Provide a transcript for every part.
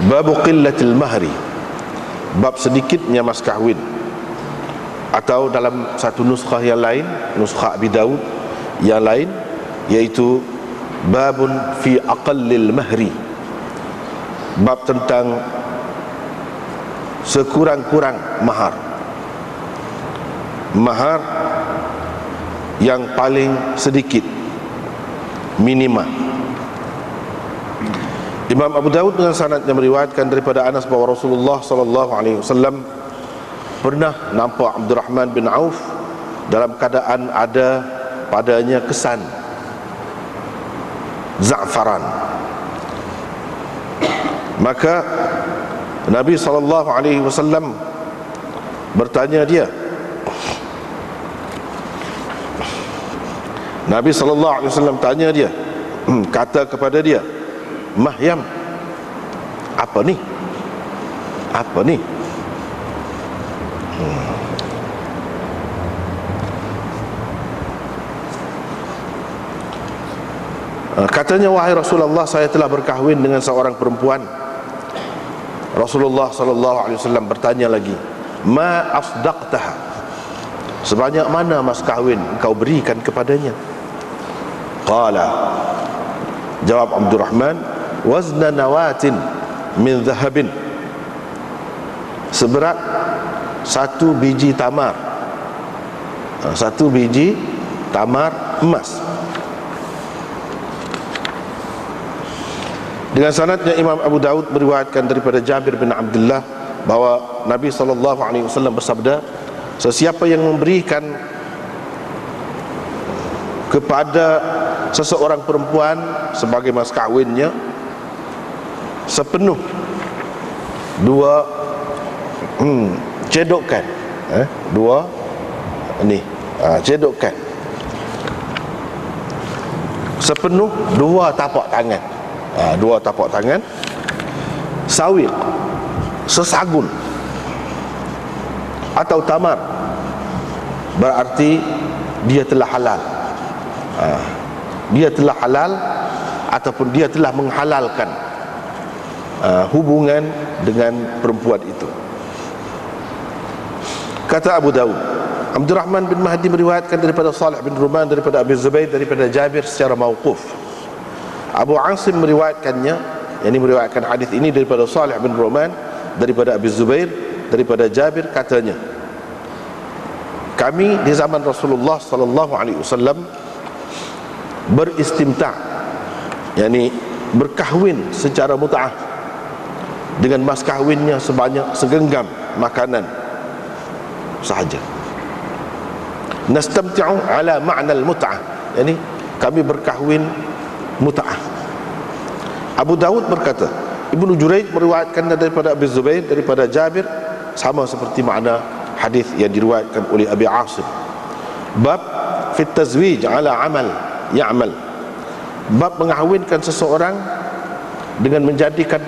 Babu qillatil mahri, bab sedikitnya mas kahwin. Atau dalam satu nuskhah yang lain, nuskhah Abi Daud yang lain, yaitu babun fi aqallil mahri, bab tentang sekurang-kurang mahar, mahar yang paling sedikit, minima. Imam Abu Daud dengan sanadnya meriwayatkan daripada Anas bahawa Rasulullah sallallahu alaihi wasallam pernah nampak Abdurrahman bin Auf dalam keadaan ada padanya kesan za'faran. Maka Nabi sallallahu alaihi wasallam bertanya dia, Nabi sallallahu alaihi wasallam tanya dia, kata kepada dia, Mahyam, apa ni? Apa ni? Katanya, wahai Rasulullah, saya telah berkahwin dengan seorang perempuan. Rasulullah sallallahu alaihi wasallam bertanya lagi, ma asdaqtaha, sebanyak mana mas kahwin engkau berikan kepadanya? Qala, jawab Abdurrahman, wazna nawatin min zahabin, seberat satu biji tamar, satu biji tamar emas. Dengan sanadnya Imam Abu Daud meriwayatkan daripada Jabir bin Abdullah bahawa Nabi SAW bersabda, sesiapa yang memberikan kepada seseorang perempuan sebagai mas kahwinnya sepenuh dua cedokan, dua ni cedokan, sepenuh dua tapak tangan, dua tapak tangan, sawiq, sesagun, atau tamar, berarti dia telah halal. Dia telah halal ataupun dia telah menghalalkan hubungan dengan perempuan itu. Kata Abu Daud, Abdurrahman bin Mahdi meriwayatkan daripada Salih bin Ruman, daripada Abi Zubair, daripada Jabir secara mauquf. Abu Asim meriwayatkannya, yakni meriwayatkan hadis ini daripada Salih bin Ruman, daripada Abi Zubair, daripada Jabir, katanya, kami di zaman Rasulullah sallallahu alaihi wasallam beristimta', yakni berkahwin secara mut'ah dengan mas kahwinnya sebanyak segenggam makanan sahaja. Nastamti'u ala ma'na al-mut'ah, yakni kami berkahwin mut'ah. Abu Dawud berkata, Ibnu Jurayj meriwayatkan daripada Abi Zubair, daripada Jabir, sama seperti makna hadis yang diriwayatkan oleh Abi Asim. Bab fit tazwij ala amal ya'mal, bab mengahwinkan seseorang dengan menjadikan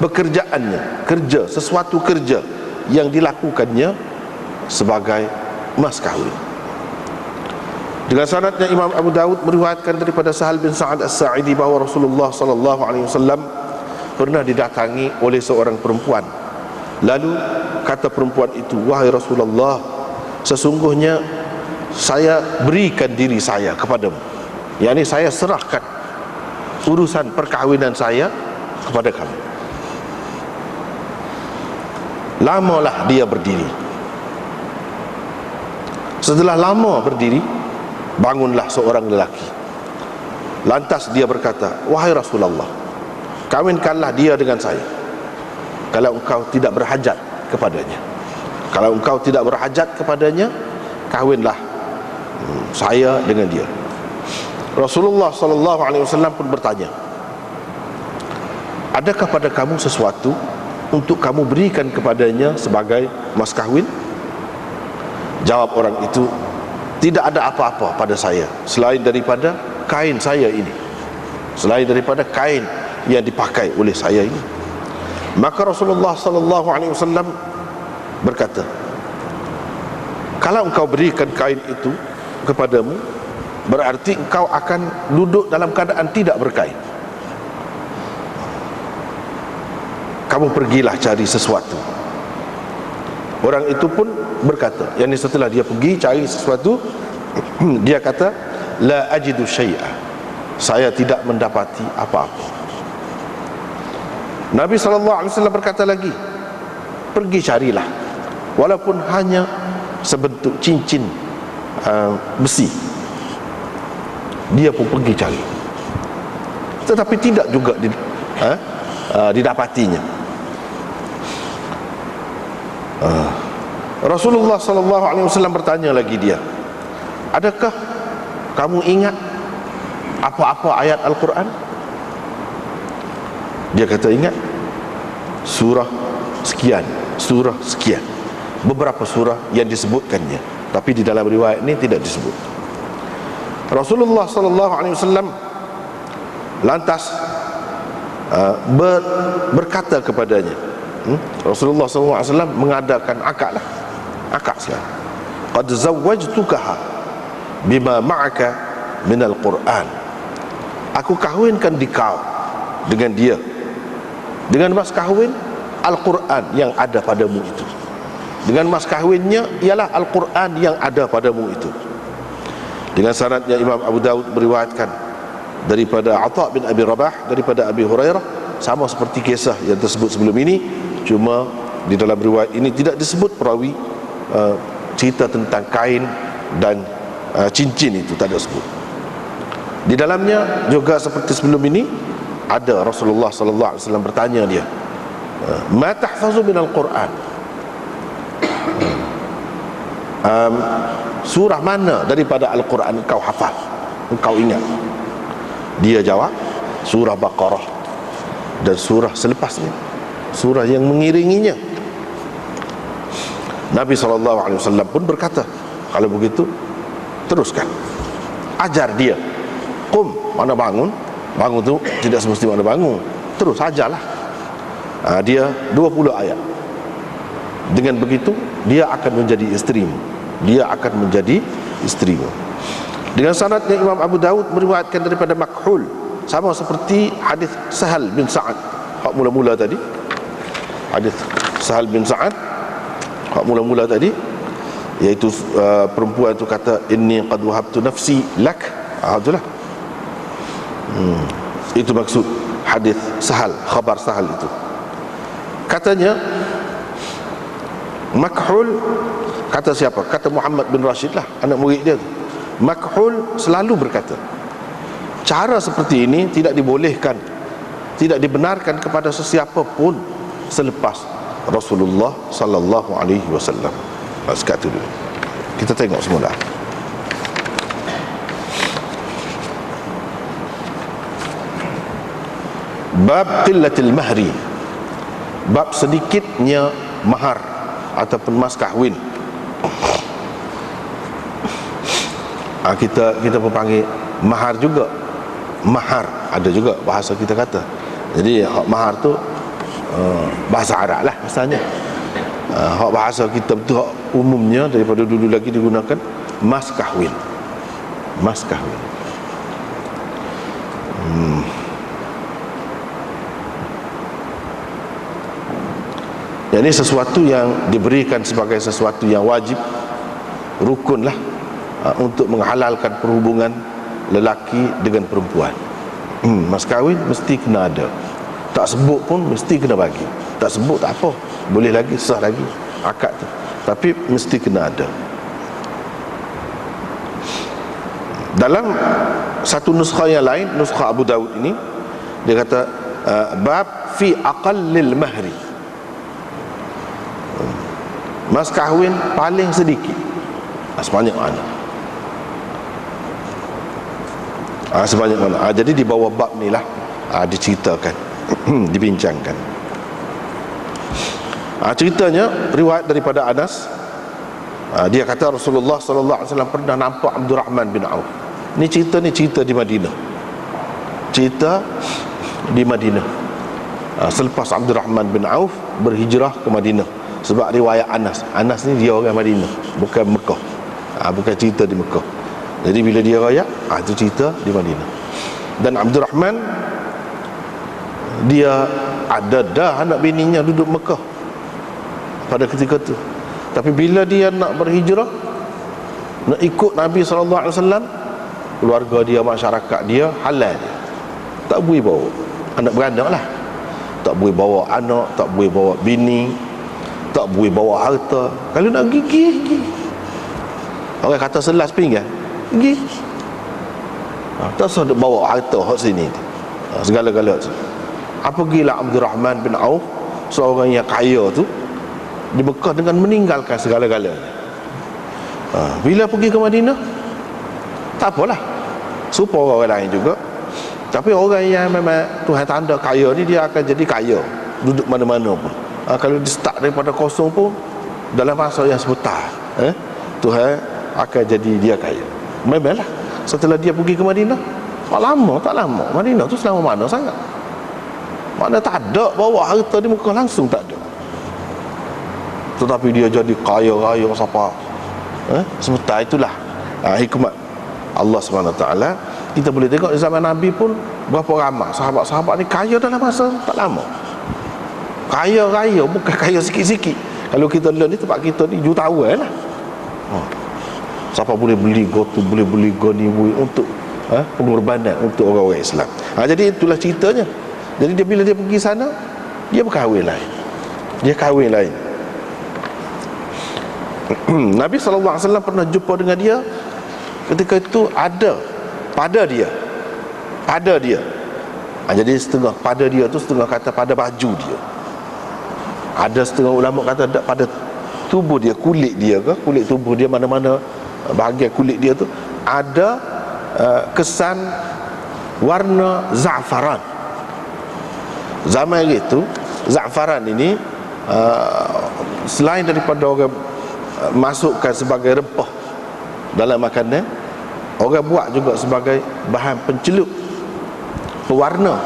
pekerjaannya, kerja, sesuatu kerja yang dilakukannya sebagai mas kahwin. Dengan sanadnya Imam Abu Daud meriwayatkan daripada Sahal bin Sa'ad As-Sa'idi bahawa Rasulullah sallallahu alaihi wasallam pernah didatangi oleh seorang perempuan. Lalu kata perempuan itu, wahai Rasulullah, sesungguhnya saya berikan diri saya kepadamu, yakni saya serahkan urusan perkahwinan saya kepada kamu. Lamalah dia berdiri. Setelah lama berdiri, bangunlah seorang lelaki. Lantas dia berkata, wahai Rasulullah, kawinkanlah dia dengan saya kalau engkau tidak berhajat kepadanya. Kalau engkau tidak berhajat kepadanya, kawinlah saya dengan dia. Rasulullah sallallahu alaihi wasallam pun bertanya, adakah pada kamu sesuatu untuk kamu berikan kepadanya sebagai mas kahwin? Jawab orang itu, tidak ada apa-apa pada saya selain daripada kain saya ini, selain daripada kain yang dipakai oleh saya ini. Maka Rasulullah sallallahu alaihi wasallam berkata, kalau engkau berikan kain itu kepadamu, berarti engkau akan duduk dalam keadaan tidak berkain. kamu pergilah cari sesuatu. Orang itu pun berkata, yakni setelah dia pergi cari sesuatu, dia kata, la ajidu syai'a, saya tidak mendapati apa-apa. Nabi SAW berkata lagi, pergi carilah, walaupun hanya sebentuk cincin besi. Dia pun pergi cari, tetapi tidak juga didapatinya. Rasulullah SAW bertanya lagi dia, adakah kamu ingat apa-apa ayat Al-Quran? Dia kata ingat, surah sekian, surah sekian, beberapa surah yang disebutkannya, tapi di dalam riwayat ini tidak disebut. Rasulullah SAW lantas berkata kepadanya, Rasulullah SAW mengadakan akad lah, akad sekarang, qad zawwajtukaha bima ma'aka minal Quran, aku kahwinkan di kau dengan dia, dengan mas kahwin Al-Quran yang ada padamu itu. Dengan mas kahwinnya ialah Al-Quran yang ada padamu itu. Dengan sanadnya Imam Abu Daud meriwayatkan daripada Atha bin Abi Rabah, daripada Abi Hurairah, sama seperti kisah yang tersebut sebelum ini, cuma di dalam riwayat ini tidak disebut perawi cerita tentang kain dan cincin, itu tak ada sebut. Di dalamnya juga seperti sebelum ini, ada Rasulullah SAW bertanya dia, ma tahfazu minal Quran, surah mana daripada Al-Quran engkau hafal, engkau ingat? Dia jawab, surah Baqarah dan surah selepasnya, surah yang mengiringinya. Nabi SAW pun berkata, kalau begitu teruskan, ajar dia. Qum, mana bangun, bangun tu tidak semestinya mana bangun, terus ajarlah. Dia 20 ayat. Dengan begitu dia akan menjadi isterimu, dia akan menjadi isterimu. Dengan sanadnya Imam Abu Daud meriwayatkan daripada Makhul, sama seperti hadis Sahal bin Sa'ad hak mula-mula tadi. Hadis Sahal bin Sa'ad hak mula-mula tadi, iaitu perempuan itu kata, inni qad wahabtu nafsi lak. Itulah, itu maksud hadis Sahal, khabar Sahal itu. Katanya Makhul, kata siapa? Kata Muhammad bin Rashid lah, anak murid dia tu. Makhul selalu berkata, cara seperti ini tidak dibolehkan, tidak dibenarkan kepada sesiapa pun selepas Rasulullah sallallahu alaihi wasallam. Sekat tu dulu. Kita tengok semula. Bab qillatil mahri, bab sedikitnya mahar ataupun mas kahwin. Kita pun panggil mahar juga, mahar ada juga bahasa kita kata. Jadi hak mahar tu bahasa Arab lah asalnya. Hak bahasa kita betul, hak umumnya daripada dulu lagi digunakan mas kahwin, mas kahwin. Ini sesuatu yang diberikan sebagai sesuatu yang wajib, rukun lah, untuk menghalalkan perhubungan lelaki dengan perempuan. Mas kahwin mesti kena ada, tak sebut pun mesti kena bagi. Tak sebut tak apa, boleh lagi, sah lagi akad tu, tapi mesti kena ada. Dalam satu nuskha yang lain, nuskha Abu Daud ini, dia kata bab fi aqallil mahri, mas kahwin paling sedikit, sebanyak mana, sebanyak mana. Jadi di bawah bab ni lah diceritakan, dibincangkan. Ceritanya riwayat daripada Anas, dia kata Rasulullah SAW pernah nampak Abdurrahman bin Auf. Ni cerita di Madinah, cerita di Madinah, selepas Abdurrahman bin Auf berhijrah ke Madinah. Sebab riwayat Anas ni dia orang Madinah, bukan Mekah, bukan cerita di Mekah. Jadi bila dia riwayat, itu cerita di Madinah. Dan Abdurrahman dia ada dah anak bininya duduk Mekah pada ketika tu. Tapi bila dia nak berhijrah, nak ikut Nabi SAW, keluarga dia, masyarakat dia halal dia. Tak boleh bawa anak beranak lah, tak boleh bawa anak, tak boleh bawa bini, tak boleh bawa harta. Kalau nak gigi. Orang kata selas pinggan, gigi. Tak usah bawa harta hot sini, segala-gala tu. Apabila Abdul Rahman bin Auf, seorang yang kaya tu, di Mekah dengan meninggalkan segala-galanya. Bila pergi ke Madinah, tak apalah, supaya orang lain juga. Tapi orang yang memang Tuhan tanda kaya ni, dia akan jadi kaya duduk mana-mana pun. Kalau dia start daripada kosong pun, dalam masa yang sebentar, Tuhan akan jadi dia kaya. Memanglah setelah dia pergi ke Madinah, tak lama Madinah tu selama mana sangat. Mana tak ada bawa harta di Mekah langsung, tak ada. Tetapi dia jadi kaya raya siapa. Sebentar itulah hikmat Allah SWT. Kita boleh tengok di zaman Nabi pun berapa ramai sahabat-sahabat ni kaya dalam masa tak lama. Kaya raya, bukan kaya sikit-sikit. Kalau kita lihat ni tempat kita ni jutawan lah. Siapa boleh beli gotu, boleh beli goni untuk pengorbanan untuk orang-orang Islam. Jadi itulah ceritanya. Jadi dia bila dia pergi sana, dia berkahwin lain. Dia kahwin lain. Nabi SAW pernah jumpa dengan dia. Ketika itu ada pada dia. Jadi setengah pada dia tu, setengah kata pada baju dia. Ada setengah ulama kata pada tubuh dia, kulit dia ke, kulit tubuh dia, mana-mana bahagian kulit dia tu ada kesan warna za'faran. Zaman itu za'faran ini selain daripada orang masukkan sebagai rempah dalam makanan, orang buat juga sebagai bahan pencelup, pewarna.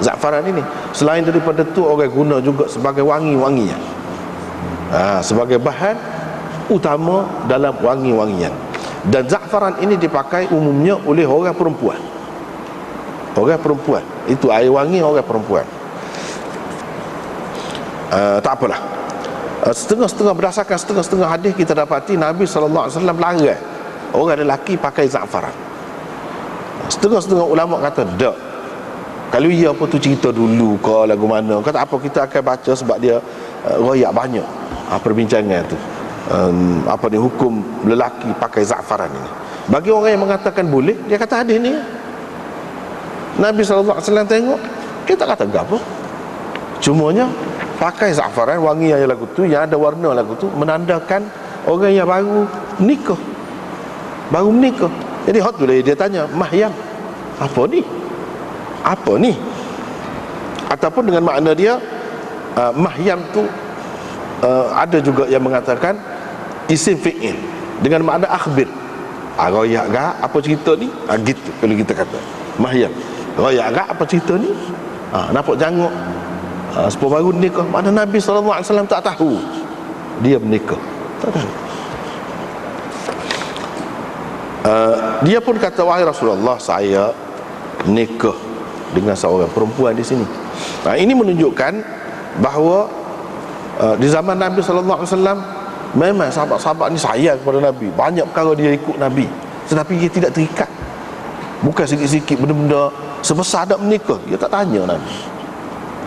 Za'faran ini selain daripada tu, orang guna juga sebagai wangi-wangian, sebagai bahan utama dalam wangi-wangian. Dan za'faran ini dipakai umumnya oleh orang perempuan. Orang perempuan, itu air wangi orang perempuan. Tak apalah, setengah-setengah, berdasarkan setengah-setengah hadis kita dapati Nabi SAW larang orang lelaki pakai za'faran. Setengah-setengah ulama kata tak. Kalau ia apa tu cerita dulu ke lagu mana, kata apa kita akan baca sebab dia royak banyak perbincangan tu. Apa ni hukum lelaki pakai za'faran ini. Bagi orang yang mengatakan boleh, dia kata hadis ni Nabi SAW tengok, kita kata apa, cumanya pakai za'faran, wangi yang lagu tu, yang ada warna lagu tu, menandakan orang yang baru menikah. Jadi hot tu dia tanya, mahyam apa ni, ataupun dengan makna dia mahyam tu ada juga yang mengatakan isim fi'il dengan makna akhbir. Royak gak apa cerita ni, gitu kalau kita kata mahyam, royak gak apa cerita ni, nampak janguk sepuluh baru nikah. Mana Nabi SAW tak tahu dia menikah, tak tahu. Dia pun kata, wahai Rasulullah, saya nikah dengan seorang perempuan di sini. Ini menunjukkan bahawa di zaman Nabi SAW memang sahabat-sahabat ni sayang kepada Nabi. Banyak perkara dia ikut Nabi, tetapi dia tidak terikat. Bukan sikit-sikit benda-benda sebesar nak menikah, dia tak tanya Nabi.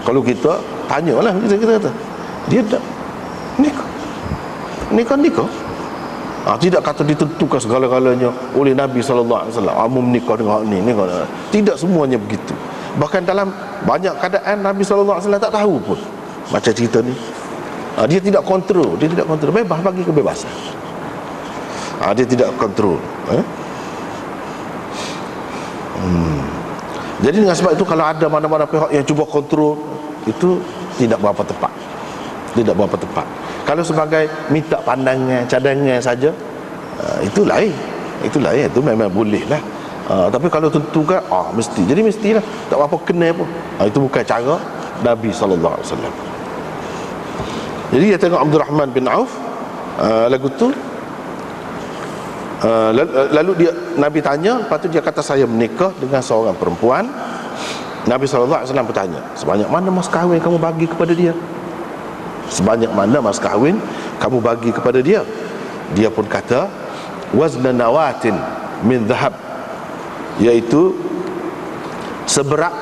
Kalau kita tanyalah, kita kata dia tak nikah. Tidak kata ditentukan segala-galanya oleh Nabi SAW. Kamu menikah dengan ni. Tidak semuanya begitu. Bahkan dalam banyak keadaan Nabi SAW tak tahu pun macam cerita ni. Dia tidak kontrol. Bebas, bagi kebebasan. Dia tidak kontrol. Jadi dengan sebab itu, kalau ada mana-mana pihak yang cuba kontrol, itu tidak berapa tepat. Kalau sebagai minta pandangan, cadangan saja, itu lain. Itu memang boleh lah. Tapi kalau tentukan mesti, jadi mestilah, tak apa kena pun. Itu bukan cara Nabi SAW. Jadi dia tengok Abdul Rahman bin Auf lagu tu, lalu Nabi tanya, lepas tu dia kata, saya menikah dengan seorang perempuan Nabi SAW bertanya, sebanyak mana mas kahwin kamu bagi kepada dia? Sebanyak mana mas kahwin kamu bagi kepada dia? Dia pun kata, wazna nawatin min dhahab, iaitu seberat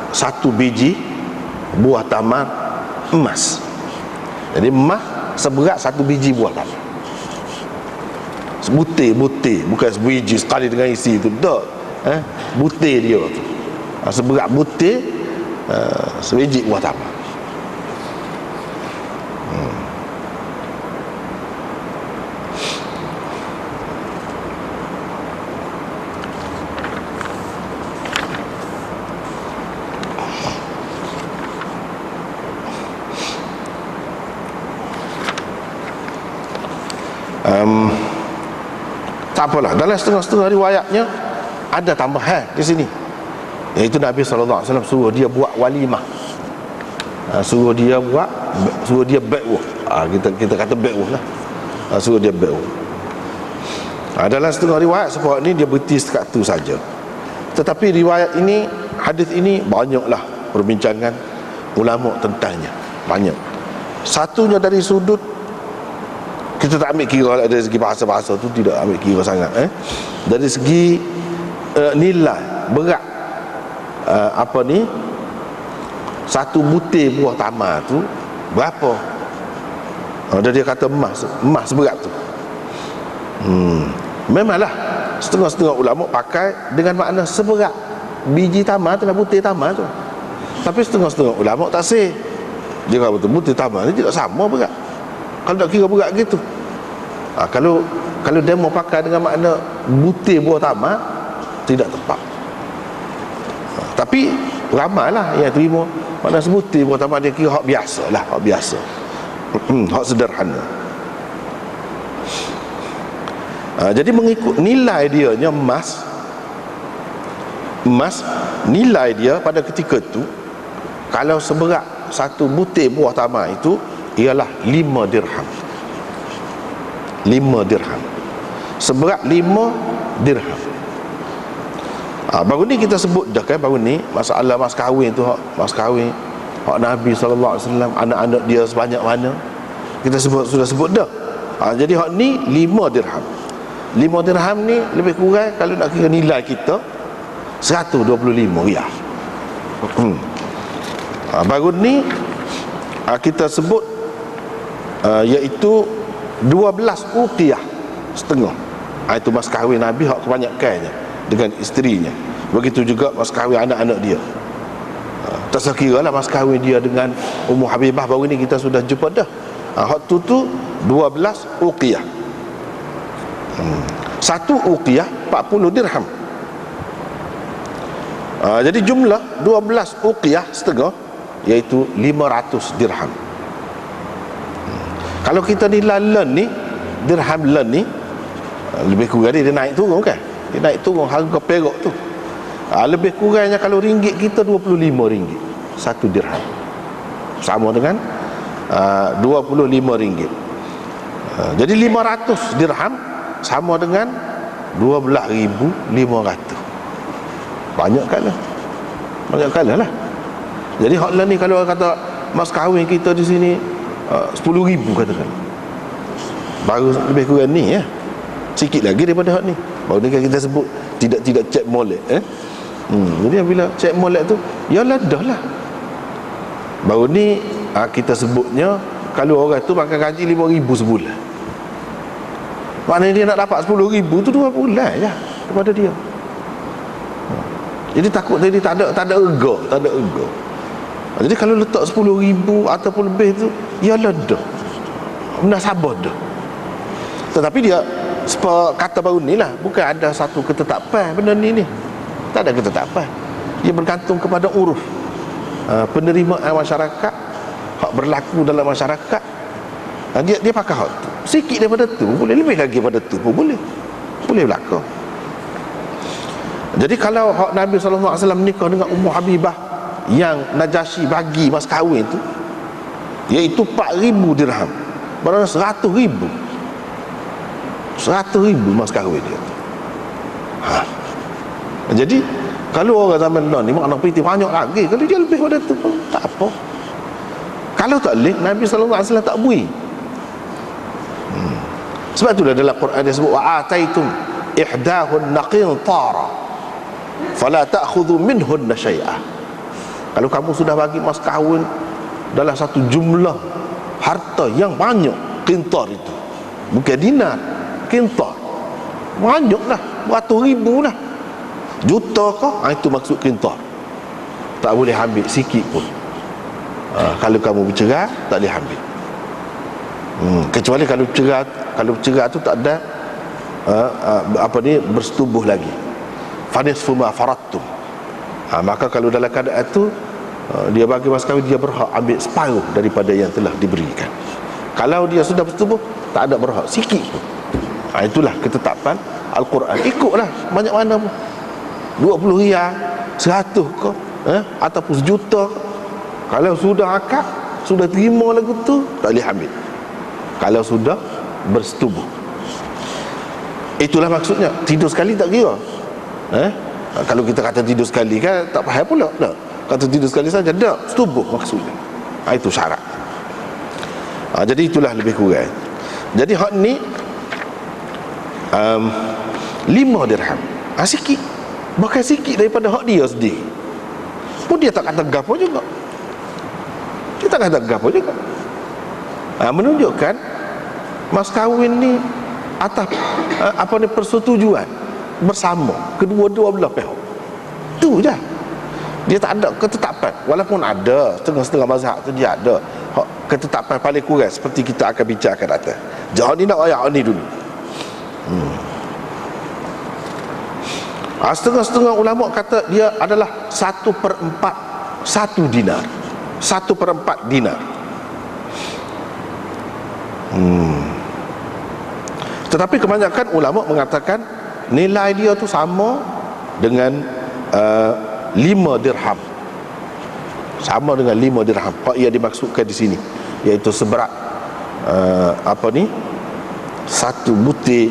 satu biji buah tamar emas. Jadi emas seberat satu biji buah tamar. Butir bukan sebiji sekali dengan isi itu, tak. Butir dia tu, seberat butir sebiji buah tamar. Tak apalah, dalam setengah-setengah riwayatnya ada tambahan di sini, iaitu Nabi SAW suruh dia buat walimah, suruh dia bai'uh, kita kata bai'uh lah, suruh dia bai'uh. Dalam setengah riwayat sebab ni dia berhenti sekat tu saja. Tetapi riwayat ini, hadis ini banyaklah perbincangan ulama tentangnya, banyak. Satunya dari sudut, kita tak ambil kira dari segi bahasa-bahasa tu, tidak ambil kira sangat. Dari segi nilai berat, satu butir buah tamar tu berapa? Dan dia kata emas berat tu. Memanglah setengah-setengah ulama pakai dengan makna seberat biji tamar tu lah, butir tamar tu. Tapi setengah-setengah ulama tak sih. Dia kata betul, butir tamar ni tidak sama berat. Kalau nak kira berat gitu, kalau dia mau pakai dengan makna butir buah tamar, tidak tepat. Tapi ramailah yang terima makna sebutir buah tamar, dia kira hak biasa lah, hak biasa, hak sederhana. Jadi mengikut nilai dia nya emas, nilai dia pada ketika itu, kalau seberat satu butir buah tamar itu ialah 5 dirham. 5 dirham, seberat 5 dirham. Baru ni kita sebut dah kan, baru ni masalah mas kahwin tu, mas kahwin hak Nabi SAW, anak-anak dia sebanyak mana, kita sudah sebut dah. Jadi hak ni 5 dirham. 5 dirham ni lebih kurang, kalau nak kira nilai kita, 125 riyal. Baru ni kita sebut iaitu 12 uqiyah setengah. Itu mas kahwin Nabi hak kebanyakannya dengan isterinya. Begitu juga mas kahwin anak-anak dia. Tak sekira lah mas kahwin dia dengan Ummu Habibah, baru ni kita sudah jumpa dah. Hak tu 12 uqiyah. Satu uqiyah 40 dirham. Jadi jumlah 12 uqiyah setengah iaitu 500 dirham. Kalau kita nilai len ni, dirham len ni, lebih kurang dia naik turun kan, dia naik turun harga perak tu. Lebih kurangnya kalau ringgit kita 25 ringgit satu dirham, sama dengan 25 ringgit. Jadi 500 dirham sama dengan 12,500. Banyak kali lah. Jadi hak len ni, kalau kata mas kahwin kita di sini 10,000 katakan, baru lebih kurang ni ya, sikit lagi daripada hak ni. Baru ni kan kita sebut tidak cek molek. Jadi bila cek molek tu, ya lah dah lah. Baru ni kita sebutnya, kalau orang tu makan gaji 5,000 sebulan, maknanya dia nak dapat 10,000 tu 2 bulan je daripada dia. Jadi takut tadi tak ada erga. Jadi kalau letak 10,000 ataupun lebih tu, ya lah dah, benar sabar dah. Tetapi dia kata baru ni lah, bukan ada satu ketetapan benda ni. Tak ada ketetapan. Ia bergantung kepada uruf penerimaan masyarakat, hak berlaku dalam masyarakat. Dia pakai hak tu. Sikit daripada tu boleh, lebih lagi daripada tu pun boleh berlaku. Jadi kalau hak Nabi SAW nikah dengan Ummu Habibah yang Najasyi bagi mas kahwin tu, iaitu 4,000 dirham, berapa? 100,000 mas kahwin dia tu. Jadi Kalau orang zaman now ni makna piti banyak lagi. Kalau dia lebih pada tu pun tak apa. Kalau tak boleh, Nabi SAW tak bui. Sebab itulah dalam Quran dia sebut wa ataitum ihdahun naqintara fala ta'khudhu minhunna syai'ah. Kalau kamu sudah bagi mas kahwin dalam satu jumlah harta yang banyak, qintar itu bukan dinar, qintar banyak lah, beratus ribu lah, juta kah, itu maksud qintar. Tak boleh ambil sikit pun. Kalau kamu bercerai tak boleh ambil. Kecuali kalau bercerai tu tak ada bersetubuh lagi, fanisfu ma faradtum. Maka kalau dalam keadaan itu dia bagi mas kahwin, dia berhak ambil separuh daripada yang telah diberikan. Kalau dia sudah bersetubuh, tak ada berhak sikit pun. Itulah ketetapan Al-Quran. Ikutlah banyak mana pun, 20 riyal, 100 ke, ataupun sejuta ke. Kalau sudah akad, sudah terima lagu tu, tak boleh ambil. Kalau sudah bersetubuh. Itulah maksudnya. Tidur sekali tak kira. Kalau kita kata tidur sekali kan tak payah pula. Tak. Kata tidur sekali saja, tak, setubuh maksudnya. Itu syarat. Jadi itulah lebih kurang. Jadi hak ni 5 dirham. Sikit. Bahkan sikit daripada hak dia sendiri. Pun dia tak kata gapo juga. Dia tak kata gapo juga. Menunjukkan mas kahwin ni atas persetujuan bersama kedua-dua belah pihak. Itu je. Dia tak ada ketetapan. Walaupun ada setengah-setengah mazhab tu dia ada ketetapan paling kurang seperti kita akan bicarakan atas. Jangan ni nak ayat ni dulu. Setengah-setengah ulama kata dia adalah 1/4 1 dinar. 1/4 dinar. Tetapi kebanyakan ulama mengatakan nilai dia tu sama dengan 5 dirham. Sama dengan 5 dirham. Apa ia dimaksudkan di sini? Iaitu seberat satu butir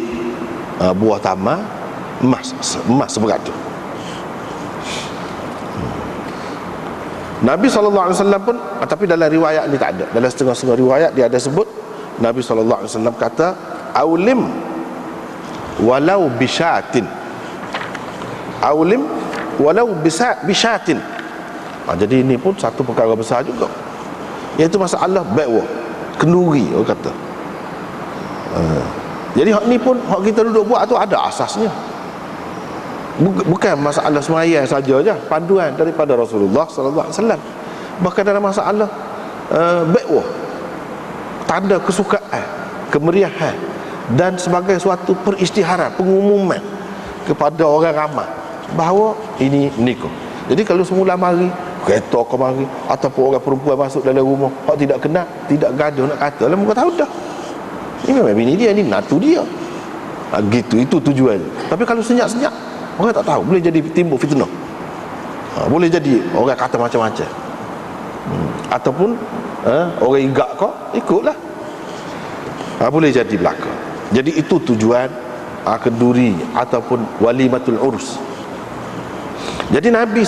buah tamar emas seberat tu. Nabi SAW pun, tapi dalam riwayat ni tak ada. Dalam setengah-setengah riwayat dia ada sebut Nabi SAW kata aulim walau bisyatin. Aulim walau bisyatin. Jadi ini pun satu perkara besar juga, iaitu masalah bai'ah, kenduri orang kata. Jadi hak ni pun hak kita duduk buat tu ada asasnya. Bukan masalah semaya saja je, panduan daripada Rasulullah sallallahu alaihi wasallam. Bahkan dalam masalah bai'ah, tanda kesukaan, kemeriahan dan sebagai suatu perisytiharan, pengumuman kepada orang ramai bahawa ini nikah. Jadi kalau semula mari kereta ke mari ataupun orang perempuan masuk dalam rumah hak tidak kenal, tidak gaduh nak kata lah, muka tahu dah ini memang bini dia, ni natu dia, gitu, itu tujuan. Tapi kalau senyap-senyap orang tak tahu, boleh jadi timbul fitnah, boleh jadi orang kata macam-macam, ataupun orang igak kau ikutlah, boleh jadi belaka. Jadi itu tujuan kenduri ataupun walimatul urus. Jadi Nabi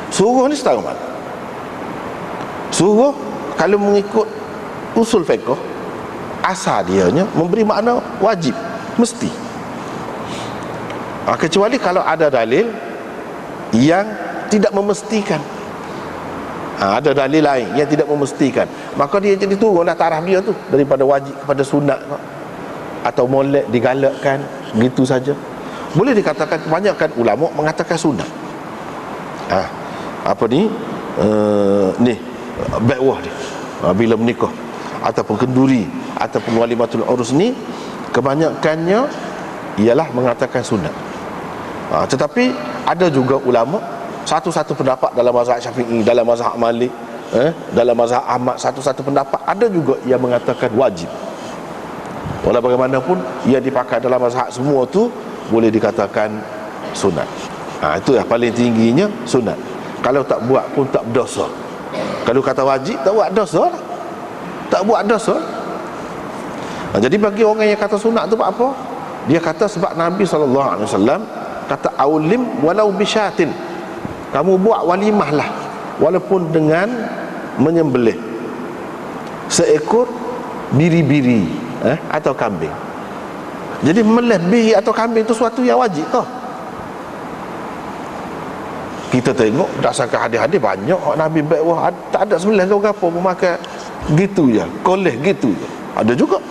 suruh ni setara mana? Suruh kalau mengikut usul fiqh, asal dianya memberi makna wajib, mesti. Kecuali kalau ada dalil yang tidak memestikan. Ada dalil lain yang tidak memestikan, maka dia jadi turunlah taraf dia tu daripada wajib kepada sunat, atau molek digalakkan gitu saja. Boleh dikatakan kebanyakan ulama mengatakan sunat. Bai'ah ni bila menikah ataupun kenduri ataupun walimatul urus ni kebanyakannya ialah mengatakan sunat. Tetapi ada juga ulama, satu-satu pendapat dalam mazhab Syafi'i, dalam mazhab Malik, dalam mazhab Ahmad, satu-satu pendapat ada juga yang mengatakan wajib. Walau bagaimanapun ia dipakai dalam mazhab semua tu boleh dikatakan sunat. Itu yang paling tingginya sunat. Kalau tak buat pun tak berdosa. Kalau kata wajib tak buat dosa, tak buat dosa. Jadi bagi orang yang kata sunat tu apa? Dia kata sebab Nabi SAW kata aulim walau bisyatin, kamu buat walimah lah walaupun dengan menyembelih seekor biri-biri atau kambing. Jadi melebih atau kambing itu suatu yang wajib kah? Kita tengok berdasarkan hadis-hadis banyak Nabi baik wah tak ada sebelah kau apa pun makan gitu je, koleh gitu je. Ada juga.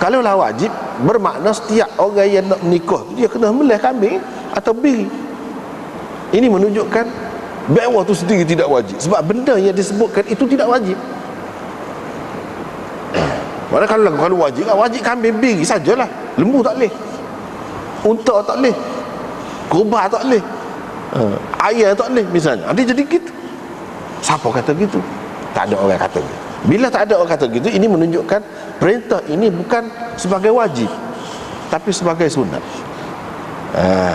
Kalau lah wajib bermakna setiap orang yang nak menikah dia kena melih kambing atau biri. Ini menunjukkan baik wah tu sendiri tidak wajib sebab benda yang disebutkan itu tidak wajib. Mana kalau wajib kambing biri sajalah. Lembu tak boleh, unta tak boleh, kerbau tak boleh, ayam tak boleh misalnya. Dia jadi gitu. Siapa kata gitu? Tak ada orang kata gitu. Bila tak ada orang kata gitu, ini menunjukkan perintah ini bukan sebagai wajib tapi sebagai sunat.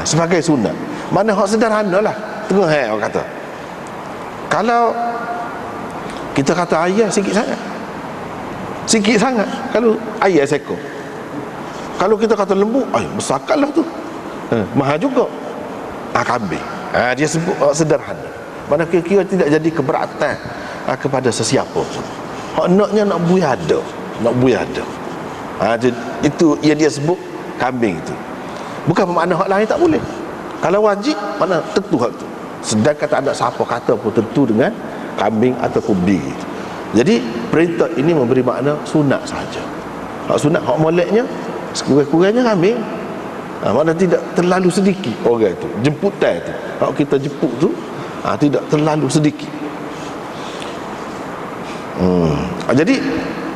Sebagai sunat. Mana hak sederhana lah. Tengok orang kata, kalau kita kata ayam sikit sangat kalau ayam seekor. Kalau kita kata lembu, besarkan lah tu, mahal juga. Kambing, dia sebut sederhana. Mana kira-kira tidak jadi keberatan kepada sesiapa pun. Naknya nak buih ada. Itu yang dia sebut kambing itu. Bukan bermakna hak lain tak boleh. Kalau wajib, mana tentu hak tu. Sedangkan tak ada siapa kata pun tentu dengan kambing atau biri. Jadi perintah ini memberi makna sunat sahaja. Hak sunat, hak moleknya sekurang-kurangnya kambing. Makna tidak terlalu sedikit orang itu. Jemputan itu, hak kita jemput tu tidak terlalu sedikit. Jadi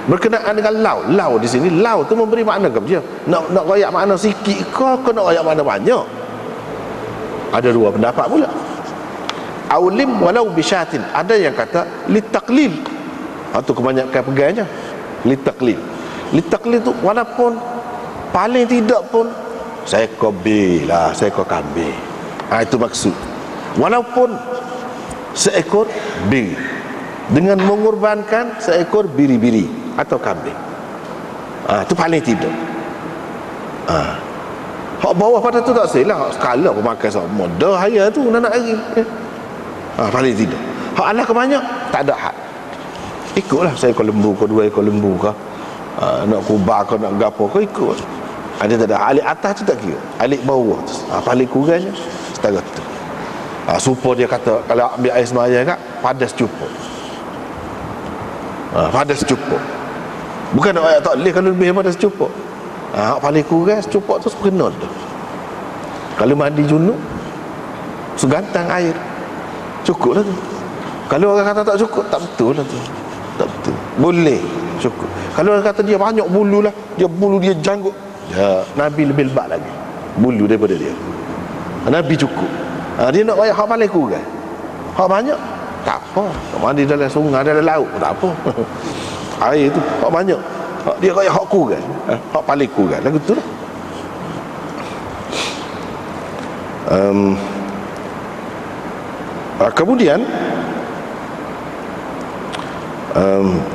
berkenaan dengan lau di sini, lau tu memberi makna ke dia? Nak royak makna sikit ke nak royak makna banyak? Ada dua pendapat pula. Aulim walau bisyatin, ada yang kata litaqlil. Itu kebanyakan pegangnya litaqlil tu walaupun paling tidak pun seekor lah, seekor kambing. Itu maksud. Walaupun seekor biri, dengan mengorbankan seekor biri-biri atau kambing. Itu paling tidak. Hak bawah pada tu tak salah. Skala pemakai sama dah haya tu nak hari. Paling tidak. Hak alah ke banyak tak ada had. Ikutlah seekor lembu ke dua ekor lembu ke, nak kubah ke nak gapo ke ikut. Ada tak ada alik atas tu tak kira, alik bawah tu paling kurangnya setara tu. Supaya dia kata kalau ambil air sembahyang kan padas cukup. Padas cukup. Bukan nak ayat tak boleh kalau lebih padas cukup. Paling kurang cukup tu kena tu. Kalau mandi junub segantang air cukup lah tu. Kalau orang kata tak cukup, tak betul lah tu. Tak betul. Boleh cukup. Kalau orang kata dia banyak bulu lah, dia janggut, Nabi lebih lebat lagi bulu daripada dia. Nabi cukup. Dia nak bayar hak paling kurang, hak banyak tak apa. Mandi dalam sungai, dalam laut tak apa. Air tu hak banyak, dia bayar hak kurang, hak paling kurang lagu tu lah. Kemudian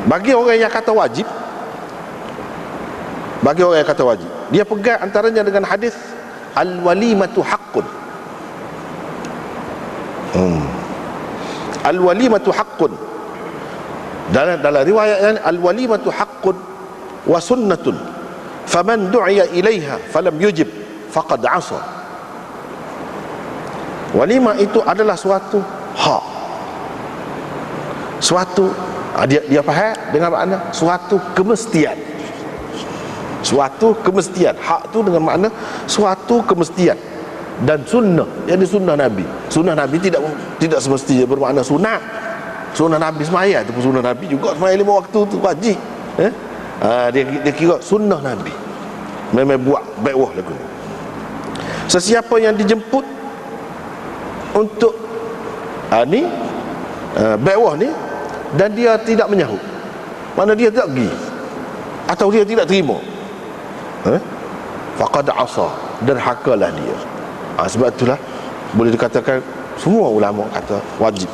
bagi orang yang kata wajib, dia pegang antaranya dengan hadis al-walimatu haqqun. Al-walimatu haqqun. Dalam riwayat yang al-walimatu haqqun wa sunnatun faman du'iya ilaiha falam yujib faqad 'asa. Walimah itu adalah suatu hak. Suatu dia faham dengan makna suatu kemestian. Suatu kemestian. Hak tu dengan makna suatu kemestian. Dan sunnah, yang di sunnah Nabi. Sunnah Nabi tidak semestinya bermakna sunat. Sunnah Nabi semaya itu pun sunnah Nabi juga. Semaya 5 waktu tu wajib. Dia kira sunnah Nabi. Memang buat bai'wah lagu ni. Sesiapa yang dijemput untuk bai'wah ni dan dia tidak menyahut, mana dia tak pergi atau dia tidak terima, faqad 'asa, derhakalah dia. Sebab itulah boleh dikatakan semua ulama kata wajib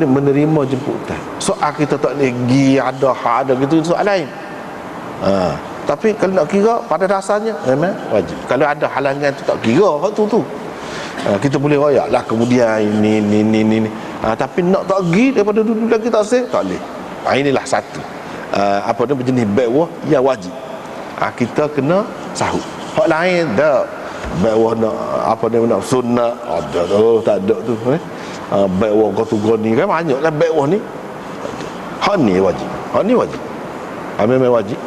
menerima jemputan. Soal kita tak pergi ada hak ada gitu, soal lain. Tapi kalau nak kira pada dasarnya memang wajib. Kalau ada halangan tu tak kira waktu tu. Kita boleh royak lah kemudian ini. Tapi nak tak pergi daripada dulu lagi tak sah, tak boleh. Inilah satu apa dia berjenis bai'wah yang wajib. Kita kena sahut. Hak lain tak. Bai'wah nak apa dia nak sunat ada tu, tak ada tu. Bai'wah kau ni kan banyaklah bai'wah ni. Hak ni wajib. Hak ni wajib. Memang wajib.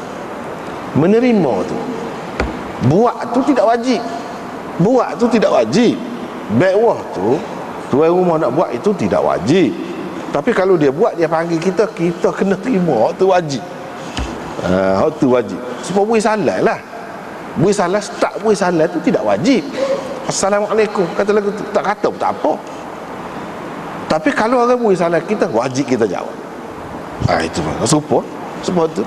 Menerima tu. Buat tu tidak wajib. Buat tu tidak wajib. Bai'wah tu tuan rumah nak buat itu tidak wajib. Tapi kalau dia buat, dia panggil kita, kita kena terima. Hak tu wajib. Hak tu wajib. Supaya buih salat lah. Buih salat, start buih salat tu tidak wajib. Assalamualaikum kata lagu tu, tak kata pun tak apa. Tapi kalau orang buih salat kita, wajib kita jawab. Itu mana serupa tu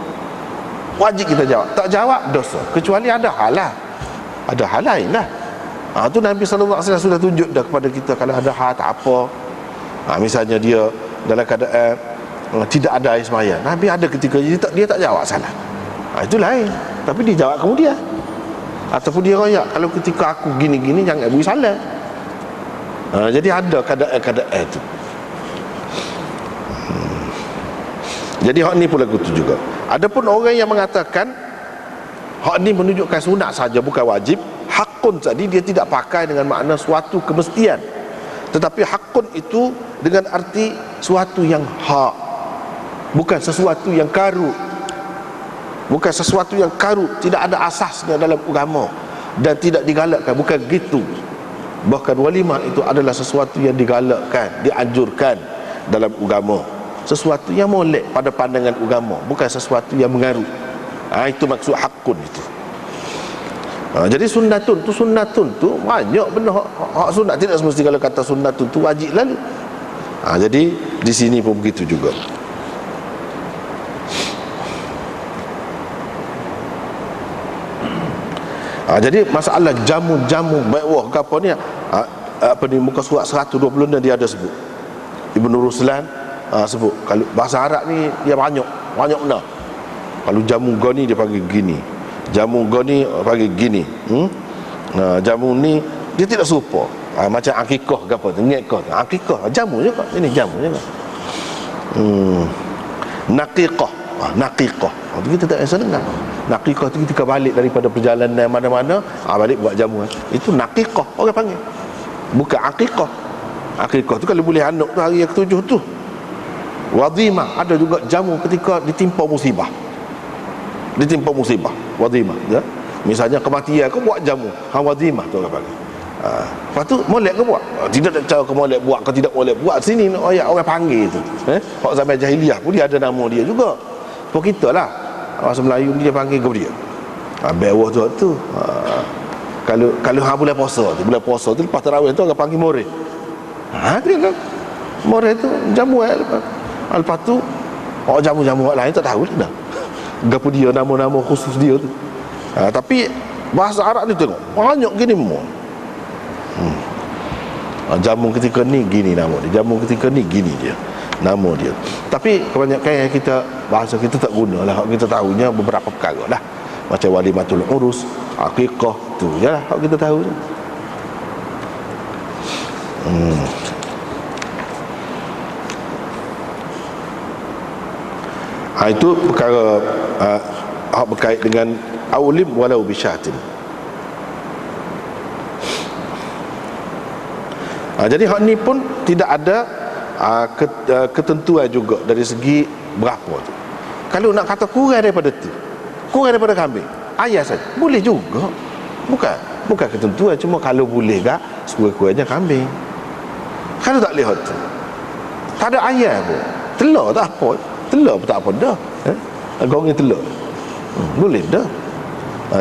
wajib kita jawab. Tak jawab dosa, kecuali ada hal lah. Ada hal lain lah. Tu Nabi SAW sudah tunjuk dah kepada kita. Kalau ada hal tak apa. Misalnya dia dalam keadaan tidak ada air sembahyang, Nabi ada ketika dia tak jawab salat. Itu lain. Tapi dia jawab kemudian. Ataupun dia royak, kalau ketika aku gini-gini jangan beri salat. Jadi ada keadaan-keadaan itu. Jadi hak ni pun lagu tu juga. Adapun orang yang mengatakan hak ni menunjukkan sunat saja bukan wajib, hakun tadi dia tidak pakai dengan makna suatu kemestian, tetapi hakun itu dengan arti suatu yang hak, bukan sesuatu yang karut. Bukan sesuatu yang karut, tidak ada asasnya dalam agama dan tidak digalakkan, bukan gitu. Bahkan walimah itu adalah sesuatu yang digalakkan, dianjurkan dalam agama, sesuatu yang molek pada pandangan agama, bukan sesuatu yang mengarut. Itu maksud hakun itu. Jadi sunnatun tu banyak benda hak sunat, tidak semesti kalau kata sunnatun tu wajib lalu. Jadi di sini pun begitu juga. Jadi masalah jamu bai'wah ke apa ni, apa ni muka surat 120 ni dia ada sebut. Ibnu Ruslan sebut kalau bahasa Arab ni dia banyak benar. Kalau jamu gani dia panggil gini, jamu gani panggil gini. Jamu ni dia tidak serupa. Macam akikah ke apa tu, ngekah. Akikah jamu juga. Ini jamu juga. Naqiqah. Naqiqah. Kita tak biasa dengar. Naqiqah tu ketika balik daripada perjalanan mana-mana, balik buat jamu. Itu naqiqah orang panggil. Bukan akikah. Akikah tu kalau boleh anak tu hari yang ke-7 tu. Wadhimah ada juga jamu ketika ditimpa musibah. Ditimpa musibah, wadhimah ya. Misalnya kematian kau buat jamu, wadhimah tu orang panggil. Lepas tu molek ke buat? Tidak ada cara ke molek buat ke tidak molek buat. Sini orang panggil tu. Hak zaman jahiliah pun dia ada nama dia juga. Pun kita lah bahasa Melayu dia panggil ke dia. Bai'wah tu. Kalau bulan puasa tu lepas tarawih tu orang panggil moreh. Dia kan moreh tu jamu lepas tu jamu-jamu lain tak tahu dah. Gapo dia nama-nama khusus dia tu. Tapi bahasa Arab ni tengok banyak gini semua. Jamu ketika ni gini nama dia, jamu ketika ni gini dia nama dia. Tapi kebanyakan yang kita bahasa kita tak guna lah. Kita tahunya beberapa perkara lah, macam walimatul urus, akikah tu je lah kita tahu je. Itu perkara berkait dengan awlim walau bisyatin. Jadi hak ni pun tidak ada ketentuan juga dari segi berapa tu. Kalau nak kata kurang daripada tu, kurang daripada kambing, ayah saja boleh juga. Bukan ketentuan, cuma kalau boleh tak sekurang-kurangnya kambing. Kalau tak lihat tu, tak ada ayah pun, telur tak apa, telur pun tak apa dah. Goreng telur boleh dah.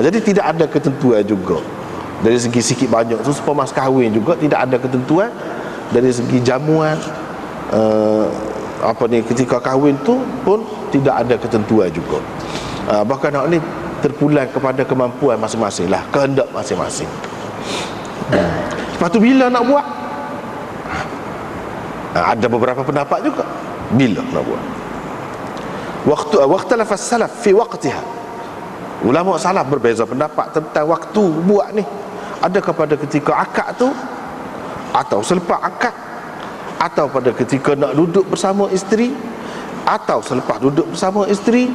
Jadi tidak ada ketentuan juga dari segi sikit banyak tu. Supaya mas kahwin juga tidak ada ketentuan dari segi jamuan. Ketika kahwin tu pun tidak ada ketentuan juga. Bahkan hal ni terpulang kepada kemampuan masing-masing lah, kehendak masing-masing. Lepas tu bila nak buat, ada beberapa pendapat juga bila nak buat. Waqtalafa as-salaf fi waqtiha. Ulama salaf berbeza pendapat tentang waktu buat ni. Adakah pada ketika akad tu, atau selepas akad, atau pada ketika nak duduk bersama isteri, atau selepas duduk bersama isteri,